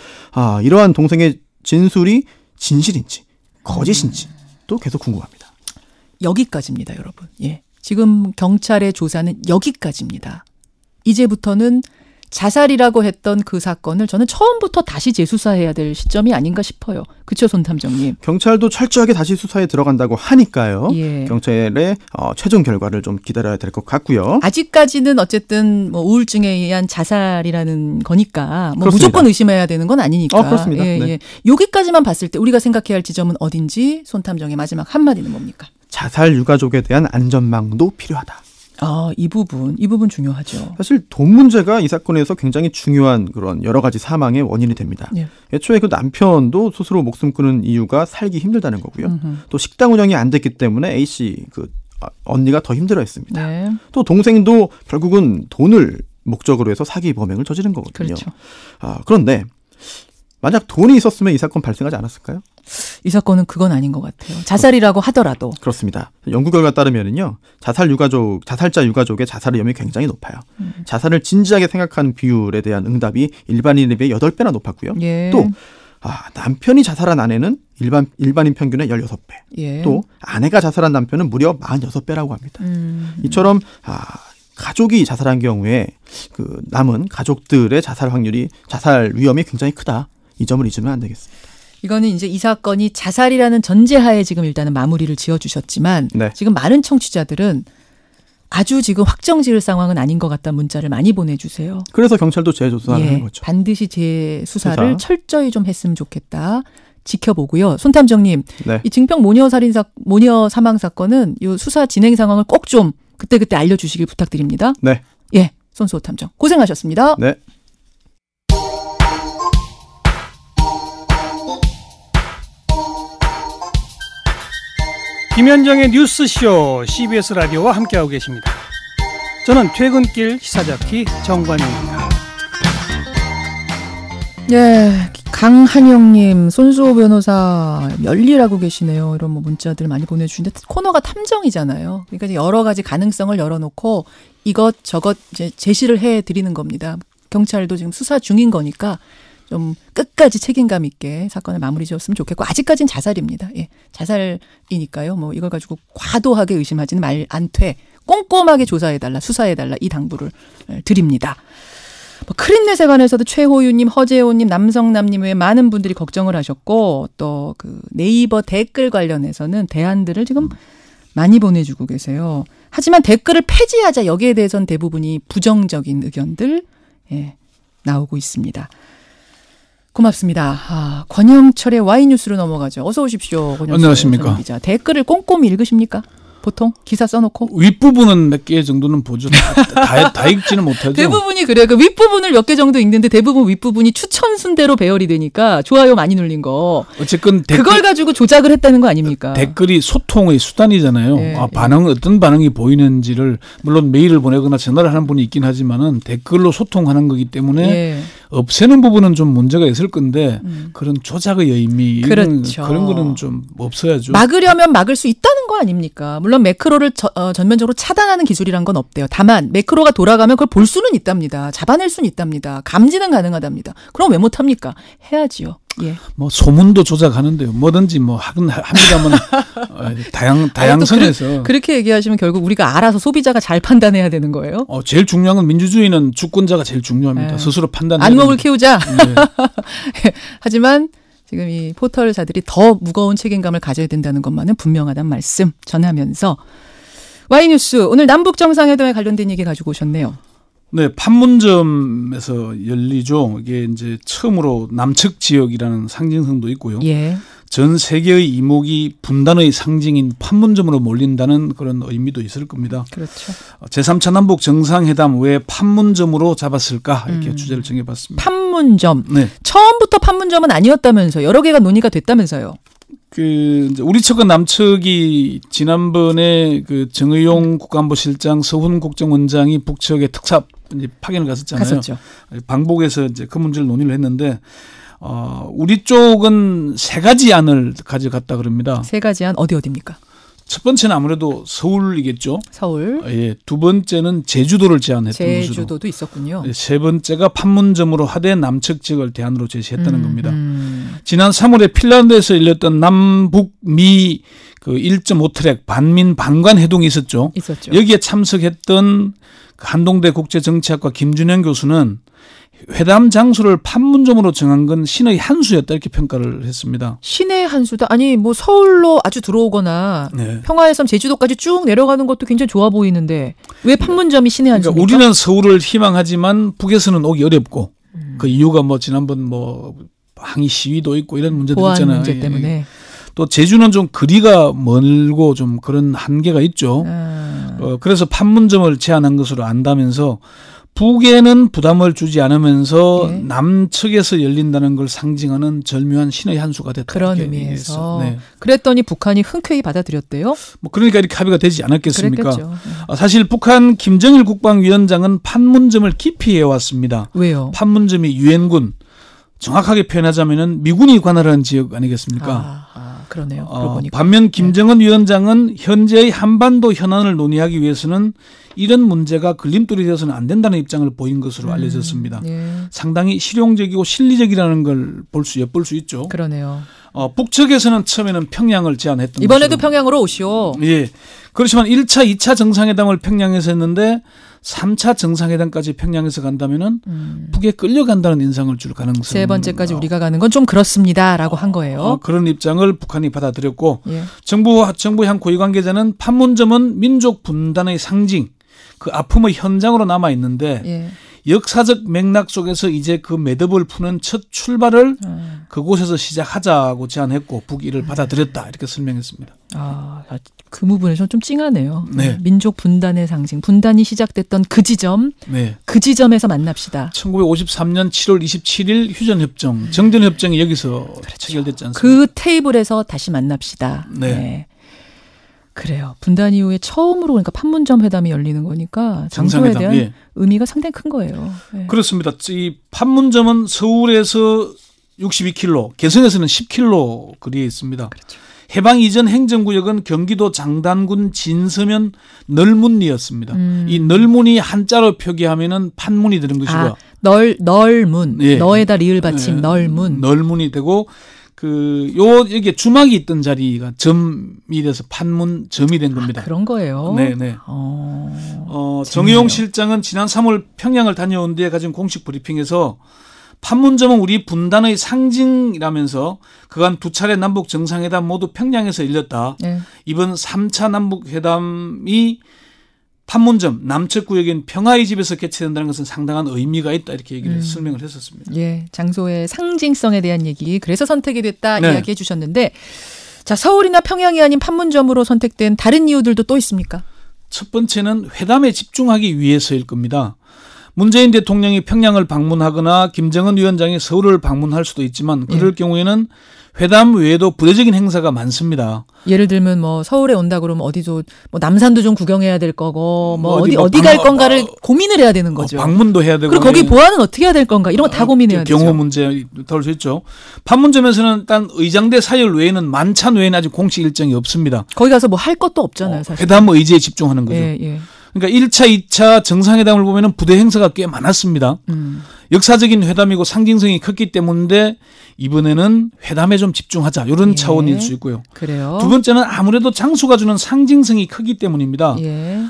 이러한 동생의 진술이 진실인지 거짓인지 또 계속 궁금합니다. 여기까지입니다, 여러분. 지금 경찰의 조사는 여기까지입니다. 이제부터는 자살이라고 했던 그 사건을 저는 처음부터 다시 재수사해야 될 시점이 아닌가 싶어요. 그렇죠, 손 탐정님? 경찰도 철저하게 다시 수사에 들어간다고 하니까요. 경찰의 최종 결과를 좀 기다려야 될 것 같고요. 아직까지는 어쨌든 뭐 우울증에 의한 자살이라는 거니까 뭐 무조건 의심해야 되는 건 아니니까. 그렇습니다. 네. 여기까지만 봤을 때 우리가 생각해야 할 지점은 어딘지 손 탐정의 마지막 한마디는 뭡니까? 자살 유가족에 대한 안전망도 필요하다. 이 부분 중요하죠. 사실 돈 문제가 이 사건에서 굉장히 중요한 그런 여러 가지 사망의 원인이 됩니다. 애초에 그 남편도 스스로 목숨 끊은 이유가 살기 힘들다는 거고요. 또 식당 운영이 안 됐기 때문에 A씨 언니가 더 힘들어했습니다. 또 동생도 결국은 돈을 목적으로 해서 사기 범행을 저지른 거거든요. 그렇죠. 그런데 만약 돈이 있었으면 이 사건 발생하지 않았을까요? 이 사건은 그건 아닌 것 같아요. 자살이라고 하더라도. 그렇습니다. 연구 결과 따르면은요, 자살자 유가족의 자살 위험이 굉장히 높아요. 자살을 진지하게 생각하는 비율에 대한 응답이 일반인에 비해 8배나 높았고요. 또 남편이 자살한 아내는 일반인 평균의 16배. 또 아내가 자살한 남편은 무려 46배라고 합니다. 이처럼 가족이 자살한 경우에 그 남은 가족들의 자살 위험이 굉장히 크다. 이 점을 잊으면 안 되겠습니다. 이거는 이제 이 사건이 자살이라는 전제하에 지금 일단은 마무리를 지어주셨지만 지금 많은 청취자들은 아주 지금 확정 지을 상황은 아닌 것 같다는 문자를 많이 보내주세요. 그래서 경찰도 재조사를 하는 거죠. 반드시 재수사를 철저히 좀 했으면 좋겠다. 지켜보고요. 손 탐정님, 이 증평 모녀 사망 사건은 이 수사 진행 상황을 꼭 좀 그때그때 알려주시길 부탁드립니다. 네. 손수호 탐정 고생하셨습니다. 네. 김현정의 뉴스쇼 CBS 라디오와 함께하고 계십니다. 저는 퇴근길 시사잡기 정관용입니다. 강한영님, 손수호 변호사 열일하고 계시네요. 이런 문자들 많이 보내주시는데 코너가 탐정이잖아요. 그러니까 이제 여러 가지 가능성을 열어놓고 이것저것 이제 제시를 해드리는 겁니다. 경찰도 지금 수사 중인 거니까 좀 끝까지 책임감 있게 사건을 마무리 지었으면 좋겠고 아직까지는 자살입니다. 자살이니까요. 뭐 이걸 가지고 과도하게 의심하지는 말 안 돼. 꼼꼼하게 조사해달라, 수사해달라 이 당부를 드립니다. 크림넷에 관해서도 최호유님, 허재호님, 남성남님 외에 많은 분들이 걱정을 하셨고 또 그 네이버 댓글 관련해서는 대안들을 지금 많이 보내주고 계세요. 하지만 댓글을 폐지하자 여기에 대해서는 대부분이 부정적인 의견들 나오고 있습니다. 고맙습니다. 권영철의 Y뉴스로 넘어가죠. 어서 오십시오. 권영철 안녕하십니까. 기자. 댓글을 꼼꼼히 읽으십니까? 보통 기사 써놓고 윗부분은 몇 개 정도는 보죠. 다 읽지는 못하죠. 대부분이 그래요. 그 윗부분을 몇 개 정도 읽는데 대부분 윗부분이 추천 순대로 배열이 되니까 좋아요 많이 눌린 거. 어쨌건 그걸 가지고 조작을 했다는 거 아닙니까? 댓글이 소통의 수단이잖아요. 어떤 반응이 보이는지를 물론 메일을 보내거나 전화를 하는 분이 있긴 하지만은 댓글로 소통하는 거기 때문에 없애는 부분은 좀 문제가 있을 건데 그런 조작의 의미 그렇죠. 그런 거는 좀 없어야죠. 막으려면 막을 수 있다는 거 아닙니까? 물론 매크로를 전면적으로 차단하는 기술이란 건 없대요. 다만 매크로가 돌아가면 그걸 볼 수는 있답니다. 잡아낼 수는 있답니다. 감지는 가능하답니다. 그럼 왜 못합니까? 해야지요. 뭐 소문도 조작하는데요. 뭐든지 뭐 합니다만 다양선에서 그렇게 얘기하시면 결국 우리가 알아서 소비자가 잘 판단해야 되는 거예요. 제일 중요한 건 민주주의는 주권자가 제일 중요합니다. 스스로 판단해야 안목을 키우자. 하지만 지금 이 포털사들이 더 무거운 책임감을 가져야 된다는 것만은 분명하다는 말씀 전하면서 Y뉴스 오늘 남북 정상회담에 관련된 얘기 가지고 오셨네요. 네, 판문점에서 열리죠. 이게 이제 처음으로 남측 지역이라는 상징성도 있고요. 예. 전 세계의 이목이 분단의 상징인 판문점으로 몰린다는 그런 의미도 있을 겁니다. 그렇죠. 제3차 남북 정상회담 왜 판문점으로 잡았을까 이렇게 주제를 정해봤습니다. 판문점. 네. 처음부터 판문점은 아니었다면서 여러 개가 논의가 됐다면서요. 우리 측과 남측이 지난번에 정의용 국가안보실장, 서훈 국정원장이 북측에 특사 파견을 갔었잖아요. 갔었죠. 방북에서 이제 그 문제를 논의를 했는데. 우리 쪽은 3가지 안을 가져갔다 그럽니다. 3가지 안 어디입니까? 첫 번째는 아무래도 서울이겠죠. 서울. 예, 두 번째는 제주도를 제안했던 것으로. 제주도도 있었군요. 세 번째가 판문점으로 하되 남측 지역을 대안으로 제시했다는 겁니다. 지난 3월에 핀란드에서 열렸던 남북미 1.5트랙 반민 반관 회동이 있었죠. 여기에 참석했던 한동대 국제정치학과 김준영 교수는 회담 장소를 판문점으로 정한 건 신의 한 수였다 이렇게 평가를 했습니다. 신의 한 수다? 아니 뭐 서울로 아주 들어오거나 네. 평화의 섬 제주도까지 쭉 내려가는 것도 굉장히 좋아 보이는데 왜 판문점이 신의 한 수입니까? 우리는 서울을 희망하지만 북에서는 오기 어렵고 그 이유가 뭐 지난번 항의 시위도 있고 이런 문제들 보안 있잖아요. 문제 때문에. 또 제주는 좀 거리가 멀고 좀 그런 한계가 있죠. 그래서 판문점을 제안한 것으로 안다면서 북에는 부담을 주지 않으면서 네. 남측에서 열린다는 걸 상징하는 절묘한 신의 한 수가 됐다. 그런 의미에서. 네. 그랬더니 북한이 흔쾌히 받아들였대요. 그러니까 이렇게 합의가 되지 않았겠습니까? 그랬겠죠. 사실 북한 김정일 국방위원장은 판문점을 깊이 해왔습니다. 왜요? 판문점이 유엔군, 정확하게 표현하자면은 미군이 관할하는 지역 아니겠습니까? 그러네요. 그러고 보니까. 반면 김정은 위원장은 현재의 한반도 현안을 논의하기 위해서는 이런 문제가 걸림돌이 되어서는 안 된다는 입장을 보인 것으로 알려졌습니다. 예. 상당히 실용적이고 실리적이라는 걸 엿볼 수 있죠. 그러네요. 북측에서는 처음에는 평양을 제안했던 이번에도 평양으로 오시오. 예. 그렇지만 1차, 2차 정상회담을 평양에서 했는데 3차 정상회담까지 평양에서 간다면은 북에 끌려간다는 인상을 줄 가능성. 세 번째까지 우리가 가는 건 좀 그렇습니다라고 한 거예요. 그런 입장을 북한이 받아들였고 예. 정부 한 고위 관계자는 판문점은 민족 분단의 상징, 그 아픔의 현장으로 남아 있는데 예. 역사적 맥락 속에서 이제 그 매듭을 푸는 첫 출발을 그곳에서 시작하자고 제안했고 북이 이를 받아들였다 이렇게 설명했습니다. 그 부분에서 좀 찡하네요. 네. 민족 분단의 상징, 분단이 시작됐던 그 지점, 네. 그 지점에서 만납시다. 1953년 7월 27일 휴전협정, 정전협정이 여기서 체결됐지 않습니까? 그 테이블에서 다시 만납시다. 네. 네. 그래요. 분단 이후에 처음으로 그러니까 판문점 회담이 열리는 거니까 장소에 대한 예. 의미가 상당히 큰 거예요. 네. 그렇습니다. 이 판문점은 서울에서 62km, 개성에서는 10km 거리에 있습니다. 그렇죠. 해방 이전 행정구역은 경기도 장단군 진서면 널문리였습니다. 이 널문이 한자로 표기하면은 판문이 되는 것이고요. 널문. 예. 너에다 리을 받침 널문. 널문이 되고 여기에 주막이 있던 자리가 점이 돼서 판문점이 된 겁니다. 그런 거예요. 네네. 정의용 실장은 지난 3월 평양을 다녀온 뒤에 가진 공식 브리핑에서 판문점은 우리 분단의 상징이라면서 그간 2차례 남북 정상회담 모두 평양에서 열렸다. 네. 이번 3차 남북회담이 판문점 남측 구역인 평화의 집에서 개최된다는 것은 상당한 의미가 있다 이렇게 얘기를 설명을 했었습니다. 예, 장소의 상징성에 대한 얘기. 그래서 선택이 됐다 네. 이야기해 주셨는데 자, 서울이나 평양이 아닌 판문점으로 선택된 다른 이유들도 또 있습니까? 첫 번째는 회담에 집중하기 위해서일 겁니다. 문재인 대통령이 평양을 방문하거나 김정은 위원장이 서울을 방문할 수도 있지만 그럴 경우에는 회담 외에도 부대적인 행사가 많습니다. 예를 들면 뭐 서울에 온다 그러면 어디도 뭐 남산도 좀 구경해야 될 거고 뭐 어디 갈 건가를 고민을 해야 되는 거죠. 방문도 해야 되고 그리고 거기 보안은 어떻게 해야 될 건가 이런 거 다 고민해야 되죠. 경호 문제 다룰 수 있죠. 판문점에서는 일단 의장대 사열 외에는 만찬 외에는 아직 공식 일정이 없습니다. 거기 가서 뭐 할 것도 없잖아요. 사실. 회담 의지에 집중하는 거죠. 예. 그러니까 1차, 2차 정상회담을 보면은 부대 행사가 꽤 많았습니다. 역사적인 회담이고 상징성이 컸기 때문인데 이번에는 회담에 좀 집중하자 이런 차원일 수 있고요. 그래요. 두 번째는 아무래도 장소가 주는 상징성이 크기 때문입니다. 예.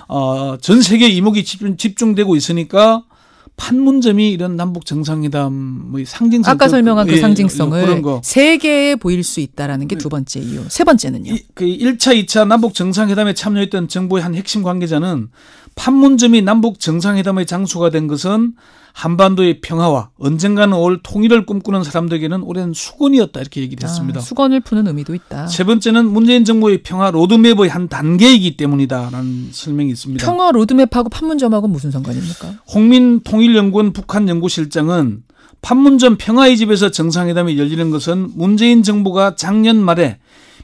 전 세계 이목이 집중되고 있으니까 판문점이 이런 남북 정상회담의 상징성 아까 설명한 그 상징성을 그런 거. 세계에 보일 수 있다라는 게 두 번째 이유. 세 번째는요. 그 1차, 2차 남북 정상회담에 참여했던 정부의 한 핵심 관계자는 판문점이 남북 정상회담의 장소가 된 것은 한반도의 평화와 언젠가는 올 통일을 꿈꾸는 사람들에게는 오랜 수건이었다 이렇게 얘기를 했습니다. 수건을 푸는 의미도 있다. 세 번째는 문재인 정부의 평화 로드맵의 한 단계이기 때문이다라는 설명이 있습니다. 평화 로드맵하고 판문점하고 무슨 상관입니까? 홍민통일연구원 북한연구실장은 판문점 평화의 집에서 정상회담이 열리는 것은 문재인 정부가 작년 말에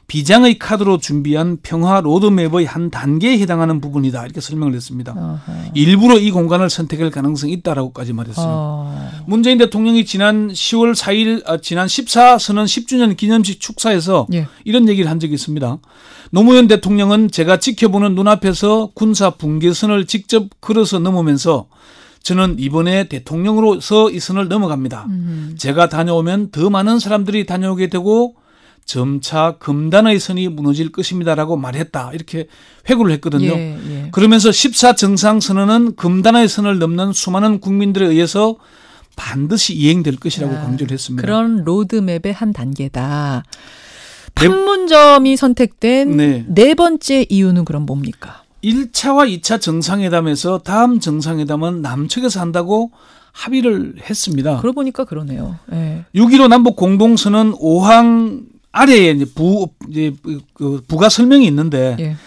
비장의 카드로 준비한 평화 로드맵의 한 단계에 해당하는 부분이다 이렇게 설명을 했습니다. 일부러 이 공간을 선택할 가능성이 있다라고까지 말했어요. 문재인 대통령이 지난 10월 4일 지난 14선언 10주년 기념식 축사에서 이런 얘기를 한 적이 있습니다. 노무현 대통령은 제가 지켜보는 눈앞에서 군사 분계선을 직접 걸어서 넘으면서 저는 이번에 대통령으로서 이 선을 넘어갑니다. 제가 다녀오면 더 많은 사람들이 다녀오게 되고 점차 금단의 선이 무너질 것입니다라고 말했다. 이렇게 회고를 했거든요. 그러면서 14정상선언은 금단의 선을 넘는 수많은 국민들에 의해서 반드시 이행될 것이라고 강조를 했습니다. 그런 로드맵의 한 단계다. 판문점이 선택된 네 번째 이유는 그럼 뭡니까? 1차와 2차 정상회담에서 다음 정상회담은 남측에서 한다고 합의를 했습니다. 그러고 보니까 그러네요. 6.15 남북 공동선언 5항 아래에 이제 부가 설명이 있는데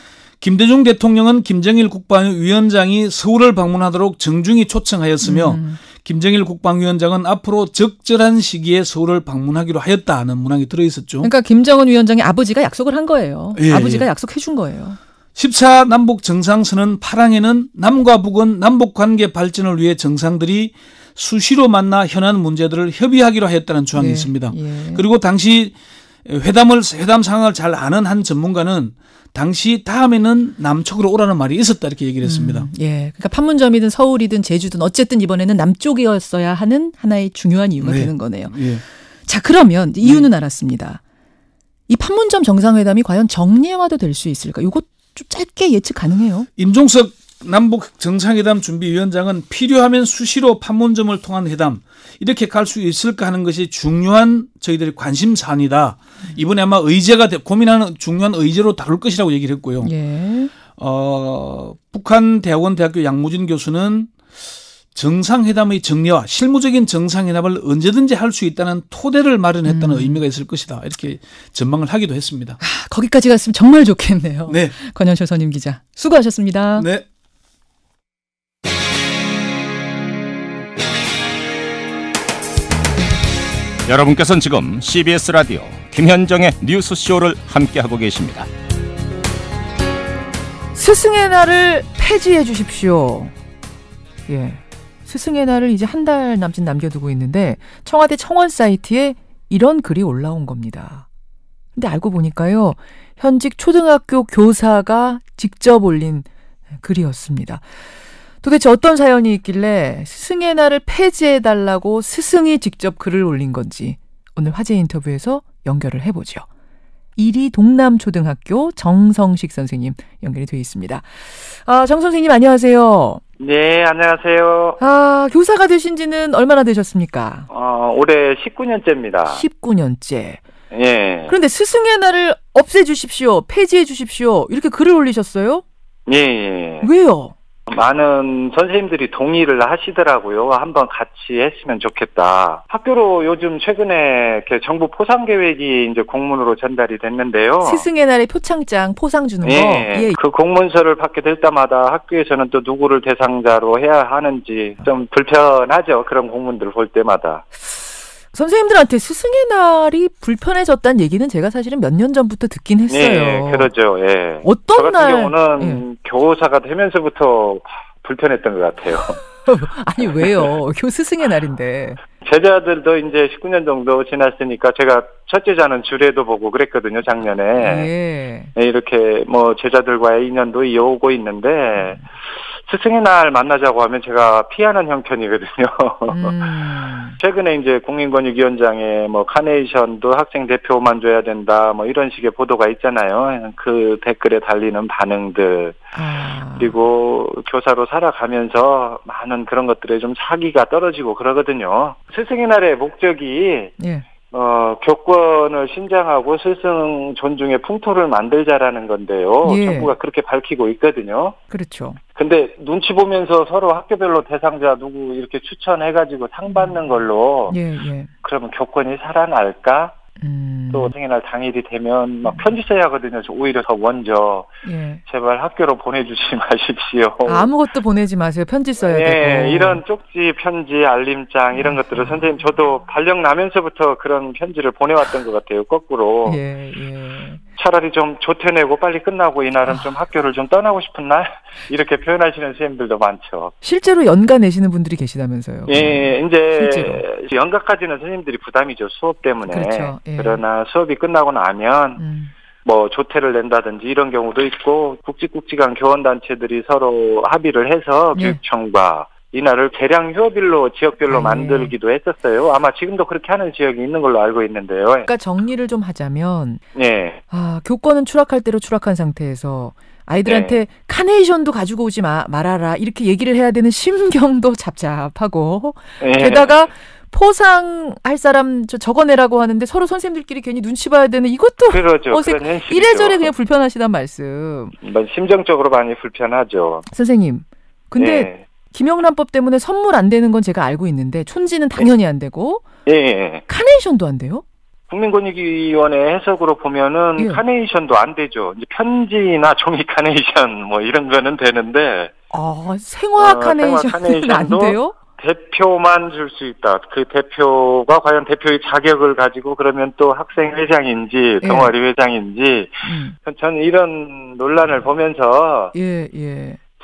김대중 대통령은 김정일 국방위원장이 서울을 방문하도록 정중히 초청하였으며 김정일 국방위원장은 앞으로 적절한 시기에 서울을 방문하기로 하였다는 문항이 들어있었죠. 그러니까 김정은 위원장의 아버지가 약속을 한 거예요. 아버지가 약속해 준 거예요. 14 남북 정상선언 8항에는 남과 북은 남북관계 발전을 위해 정상들이 수시로 만나 현안 문제들을 협의하기로 하였다는 조항이 있습니다. 그리고 당시 회담 상황을 잘 아는 한 전문가는 당시 다음에는 남쪽으로 오라는 말이 있었다 이렇게 얘기를 했습니다. 그러니까 판문점이든 서울이든 제주든 어쨌든 이번에는 남쪽이었어야 하는 하나의 중요한 이유가 되는 거네요. 자, 그러면 이유는 알았습니다. 이 판문점 정상회담이 과연 정례화도 될 수 있을까? 이거 좀 짧게 예측 가능해요? 임종석 남북 정상회담 준비위원장은 필요하면 수시로 판문점을 통한 회담 이렇게 갈 수 있을까 하는 것이 중요한 저희들의 관심사안이다. 이번에 아마 의제가 고민하는 중요한 의제로 다룰 것이라고 얘기를 했고요. 북한 대학원 대학교 양무진 교수는 정상회담의 정례화, 실무적인 정상회담을 언제든지 할 수 있다는 토대를 마련했다는 의미가 있을 것이다. 이렇게 전망을 하기도 했습니다. 거기까지 갔으면 정말 좋겠네요. 네. 권영철 선임 기자 수고하셨습니다. 네. 여러분께서는 지금 CBS 라디오 김현정의 뉴스쇼를 함께하고 계십니다. 스승의 날을 폐지해 주십시오. 스승의 날을 이제 한 달 남짓 남겨두고 있는데 청와대 청원 사이트에 이런 글이 올라온 겁니다. 근데 알고 보니까요. 현직 초등학교 교사가 직접 올린 글이었습니다. 도대체 어떤 사연이 있길래 스승의 날을 폐지해달라고 스승이 직접 글을 올린 건지 오늘 화제 인터뷰에서 연결을 해보죠. 이리 동남초등학교 정성식 선생님 연결이 되어 있습니다. 정 선생님 안녕하세요. 네, 안녕하세요. 교사가 되신 지는 얼마나 되셨습니까? 올해 19년째입니다. 19년째. 예. 그런데 스승의 날을 없애주십시오. 폐지해 주십시오. 이렇게 글을 올리셨어요? 예. 왜요? 많은 선생님들이 동의를 하시더라고요. 한번 같이 했으면 좋겠다. 학교로 요즘 최근에 정부 포상 계획이 이제 공문으로 전달이 됐는데요. 스승의 날에 표창장 포상 주는 거. 그 공문서를 받게 될 때마다 학교에서는 또 누구를 대상자로 해야 하는지 좀 불편하죠. 그런 공문들을 볼 때마다. 선생님들한테 스승의 날이 불편해졌다는 얘기는 제가 사실은 몇 년 전부터 듣긴 했어요. 네, 그러죠. 어떤 날? 저 같은 경우는 교사가 되면서부터 불편했던 것 같아요. 아니 왜요? 스승의 날인데. 제자들도 이제 19년 정도 지났으니까 제가 첫째자는 주례도 보고 그랬거든요, 작년에. 이렇게 제자들과의 인연도 이어오고 있는데 스승의 날 만나자고 하면 제가 피하는 형편이거든요. 최근에 이제 국민권익위원장의 뭐 카네이션도 학생 대표만 줘야 된다 뭐 이런 식의 보도가 있잖아요. 그 댓글에 달리는 반응들 그리고 교사로 살아가면서 많은 그런 것들에 좀 사기가 떨어지고 그러거든요. 스승의 날의 목적이 교권을 신장하고 스승 존중의 풍토를 만들자라는 건데요. 정부가 그렇게 밝히고 있거든요. 그렇죠. 근데 눈치 보면서 서로 학교별로 대상자 누구 이렇게 추천해가지고 상 받는 걸로 그러면 교권이 살아날까? 또 생일날 당일이 되면 막 편지 써야 하거든요. 오히려 더 먼저 제발 학교로 보내주지 마십시오. 아무것도 보내지 마세요. 편지 써야 되고. 이런 쪽지, 편지, 알림장 이런 것들을 선생님 저도 발령 나면서부터 그런 편지를 보내왔던 것 같아요. 거꾸로. 차라리 좀 조퇴내고 빨리 끝나고 이날은 좀 학교를 좀 떠나고 싶은 날 이렇게 표현하시는 선생님들도 많죠. 실제로 연가 내시는 분들이 계시다면서요. 이제 실제로. 연가까지는 선생님들이 부담이죠. 수업 때문에. 그렇죠. 그러나 수업이 끝나고 나면 뭐 조퇴를 낸다든지 이런 경우도 있고 굵직굵직한 교원단체들이 서로 합의를 해서 교육청과 이날을 대량 휴업일로 지역별로 만들기도 했었어요. 아마 지금도 그렇게 하는 지역이 있는 걸로 알고 있는데요. 그러니까 정리를 좀 하자면 교권은 추락할 대로 추락한 상태에서 아이들한테 카네이션도 가지고 오지 말아라 이렇게 얘기를 해야 되는 심경도 잡잡하고 게다가 포상할 사람 적어내라고 하는데 서로 선생님들끼리 괜히 눈치 봐야 되는 이것도 어색. 이래저래 그냥 불편하시단 말씀. 심정적으로 많이 불편하죠. 선생님, 근데 김영란법 때문에 선물 안 되는 건 제가 알고 있는데 촌지는 당연히 안 되고 카네이션도 안 돼요? 국민권익위원회 해석으로 보면은 카네이션도 안 되죠. 이제 편지나 종이 카네이션 뭐 이런 거는 되는데 생화 카네이션은 안 돼요? 대표만 줄 수 있다. 그 대표가 과연 대표의 자격을 가지고 그러면 또 학생 회장인지 동아리 회장인지 저는 이런 논란을 보면서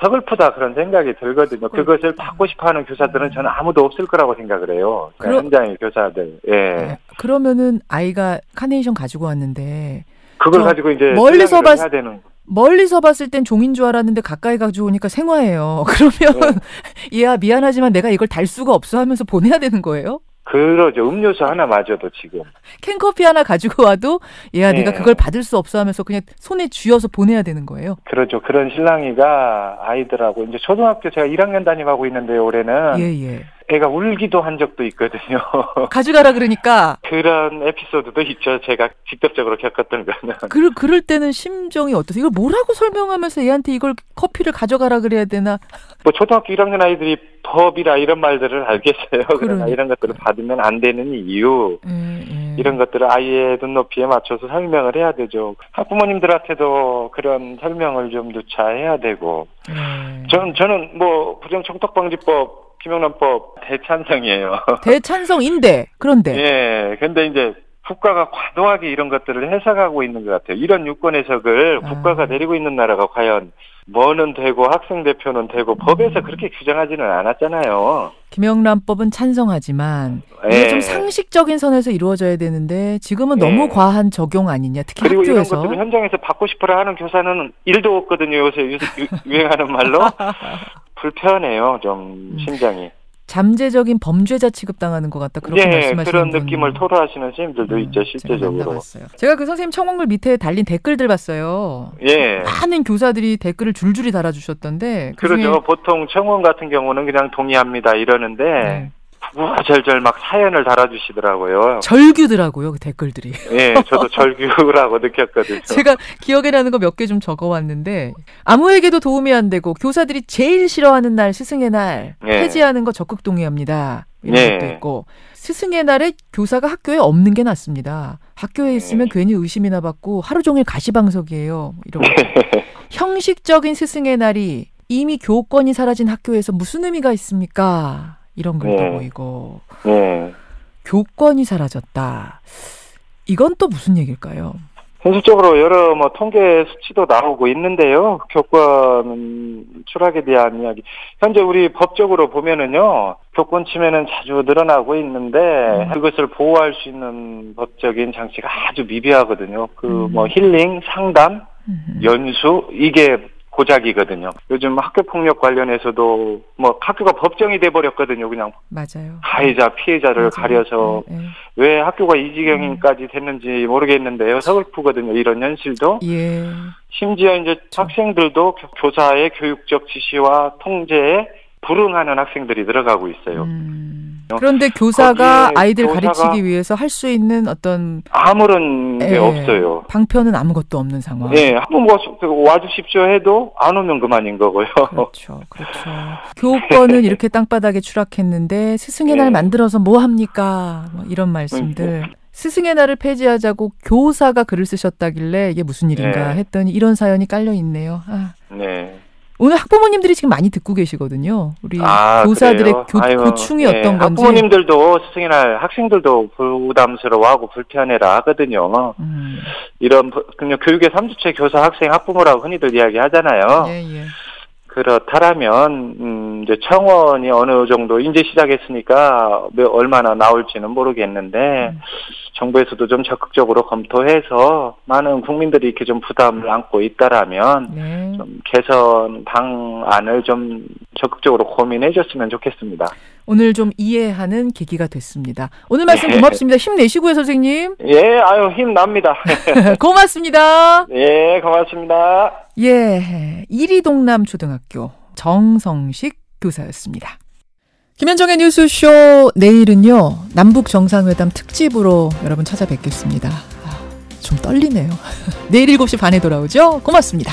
서글프다 그런 생각이 들거든요. 그것을 받고 싶어하는 교사들은 저는 아무도 없을 거라고 생각을 해요. 현장의 교사들. 그러면은 아이가 카네이션 가지고 왔는데 그걸 가지고 이제 멀리서 봤을 땐 종인 줄 알았는데 가까이 가지고 오니까 생화예요. 그러면 얘야 미안하지만 내가 이걸 달 수가 없어 하면서 보내야 되는 거예요? 그러죠. 음료수 하나 마저도 지금. 캔커피 하나 가지고 와도 얘야 네가 그걸 받을 수 없어 하면서 그냥 손에 쥐어서 보내야 되는 거예요? 그렇죠. 그런 실랑이가 아이들하고 이제 초등학교 제가 1학년 담임하고 있는데요. 올해는. 애가 울기도 한 적도 있거든요. 가져가라 그러니까. 그런 에피소드도 있죠. 제가 직접적으로 겪었던 거는. 그럴 때는 심정이 어떠세요? 이걸 뭐라고 설명하면서 얘한테 이걸 커피를 가져가라 그래야 되나? 뭐 초등학교 1학년 아이들이 법이라 이런 말들을 알겠어요. 그러나 이런 것들을 받으면 안 되는 이유. 이런 것들을 아이의 눈높이에 맞춰서 설명을 해야 되죠. 학부모님들한테도 그런 설명을 좀 누차해야 되고. 저는 뭐 부정청탁방지법 김영란법 대찬성이에요. 대찬성인데 그런데. 근데 이제 국가가 과도하게 이런 것들을 해석하고 있는 것 같아요. 이런 유권 해석을 국가가 내리고 있는 나라가 과연 뭐는 되고 학생 대표는 되고 법에서 그렇게 규정하지는 않았잖아요. 김영란법은 찬성하지만 이게 좀 상식적인 선에서 이루어져야 되는데 지금은 너무 과한 적용 아니냐. 특히 그리고 학교에서. 이런 것들을 현장에서 받고 싶어라 하는 교사는 1도 없거든요. 요새 유행하는 말로. 불편해요. 좀 심장이. 잠재적인 범죄자 취급당하는 것 같다. 그렇게 말씀하시는 그런 느낌을 토로하시는 선생님들도 있죠. 실제적으로. 제가 그 선생님 청원글 밑에 달린 댓글들 봤어요. 많은 교사들이 댓글을 줄줄이 달아주셨던데. 그러죠. 보통 청원 같은 경우는 그냥 동의합니다 이러는데 구구절절 막 사연을 달아주시더라고요. 절규더라고요, 그 댓글들이. 저도 절규라고 느꼈거든요. 제가 기억에 나는 거 몇 개 좀 적어왔는데 아무에게도 도움이 안 되고 교사들이 제일 싫어하는 날 스승의 날 폐지하는 거 적극 동의합니다. 이런 것도 있고 스승의 날에 교사가 학교에 없는 게 낫습니다. 학교에 있으면 괜히 의심이나 받고 하루 종일 가시방석이에요. 이런 거. 형식적인 스승의 날이 이미 교권이 사라진 학교에서 무슨 의미가 있습니까? 이런 글도 보이고 교권이 사라졌다. 이건 또 무슨 얘기일까요? 현실적으로 여러 통계 수치도 나오고 있는데요. 교권 추락에 대한 이야기. 현재 우리 법적으로 보면은요, 교권 침해는 자주 늘어나고 있는데 그것을 보호할 수 있는 법적인 장치가 아주 미비하거든요. 힐링, 상담, 연수 이게 고작이거든요. 요즘 학교폭력 관련해서도 뭐 학교가 법정이 돼버렸거든요. 그냥 맞아요. 가해자 피해자를 가려서 왜 학교가 이 지경까지 됐는지 모르겠는데요. 서글프거든요. 이런 현실도. 예. 심지어 이제 학생들도 교사의 교육적 지시와 통제에 불응하는 학생들이 들어가고 있어요. 그런데 교사가 아이들 가르치기 위해서 할 수 있는 어떤 아무런 게 없어요. 방편은 아무것도 없는 상황. 네, 한번 와주십시오 해도 안 오면 그만인 거고요. 그렇죠. 교권은 이렇게 땅바닥에 추락했는데 스승의 날 만들어서 뭐 합니까? 뭐 이런 말씀들. 스승의 날을 폐지하자고 교사가 글을 쓰셨다길래 이게 무슨 일인가 했더니 이런 사연이 깔려 있네요. 네. 오늘 학부모님들이 지금 많이 듣고 계시거든요. 우리 교사들의 고충이 어떤 건지. 학부모님들도 스승의 날 학생들도 부담스러워하고 불편해라 하거든요. 이런 그냥 교육의 3주체 교사, 학생, 학부모라고 흔히들 이야기하잖아요. 그렇다라면 이제 청원이 어느 정도 이제 시작했으니까 얼마나 나올지는 모르겠는데 정부에서도 좀 적극적으로 검토해서 많은 국민들이 이렇게 좀 부담을 안고 있다라면 좀 개선 방안을 좀 적극적으로 고민해줬으면 좋겠습니다. 오늘 좀 이해하는 계기가 됐습니다. 오늘 말씀 고맙습니다. 힘내시고요, 선생님. 예, 아유 힘납니다. 고맙습니다. 예, 고맙습니다. 예, 이리동남초등학교 정성식 교사였습니다. 김현정의 뉴스쇼 내일은요 남북 정상회담 특집으로 여러분 찾아뵙겠습니다. 좀 떨리네요. 내일 7시 반에 돌아오죠. 고맙습니다.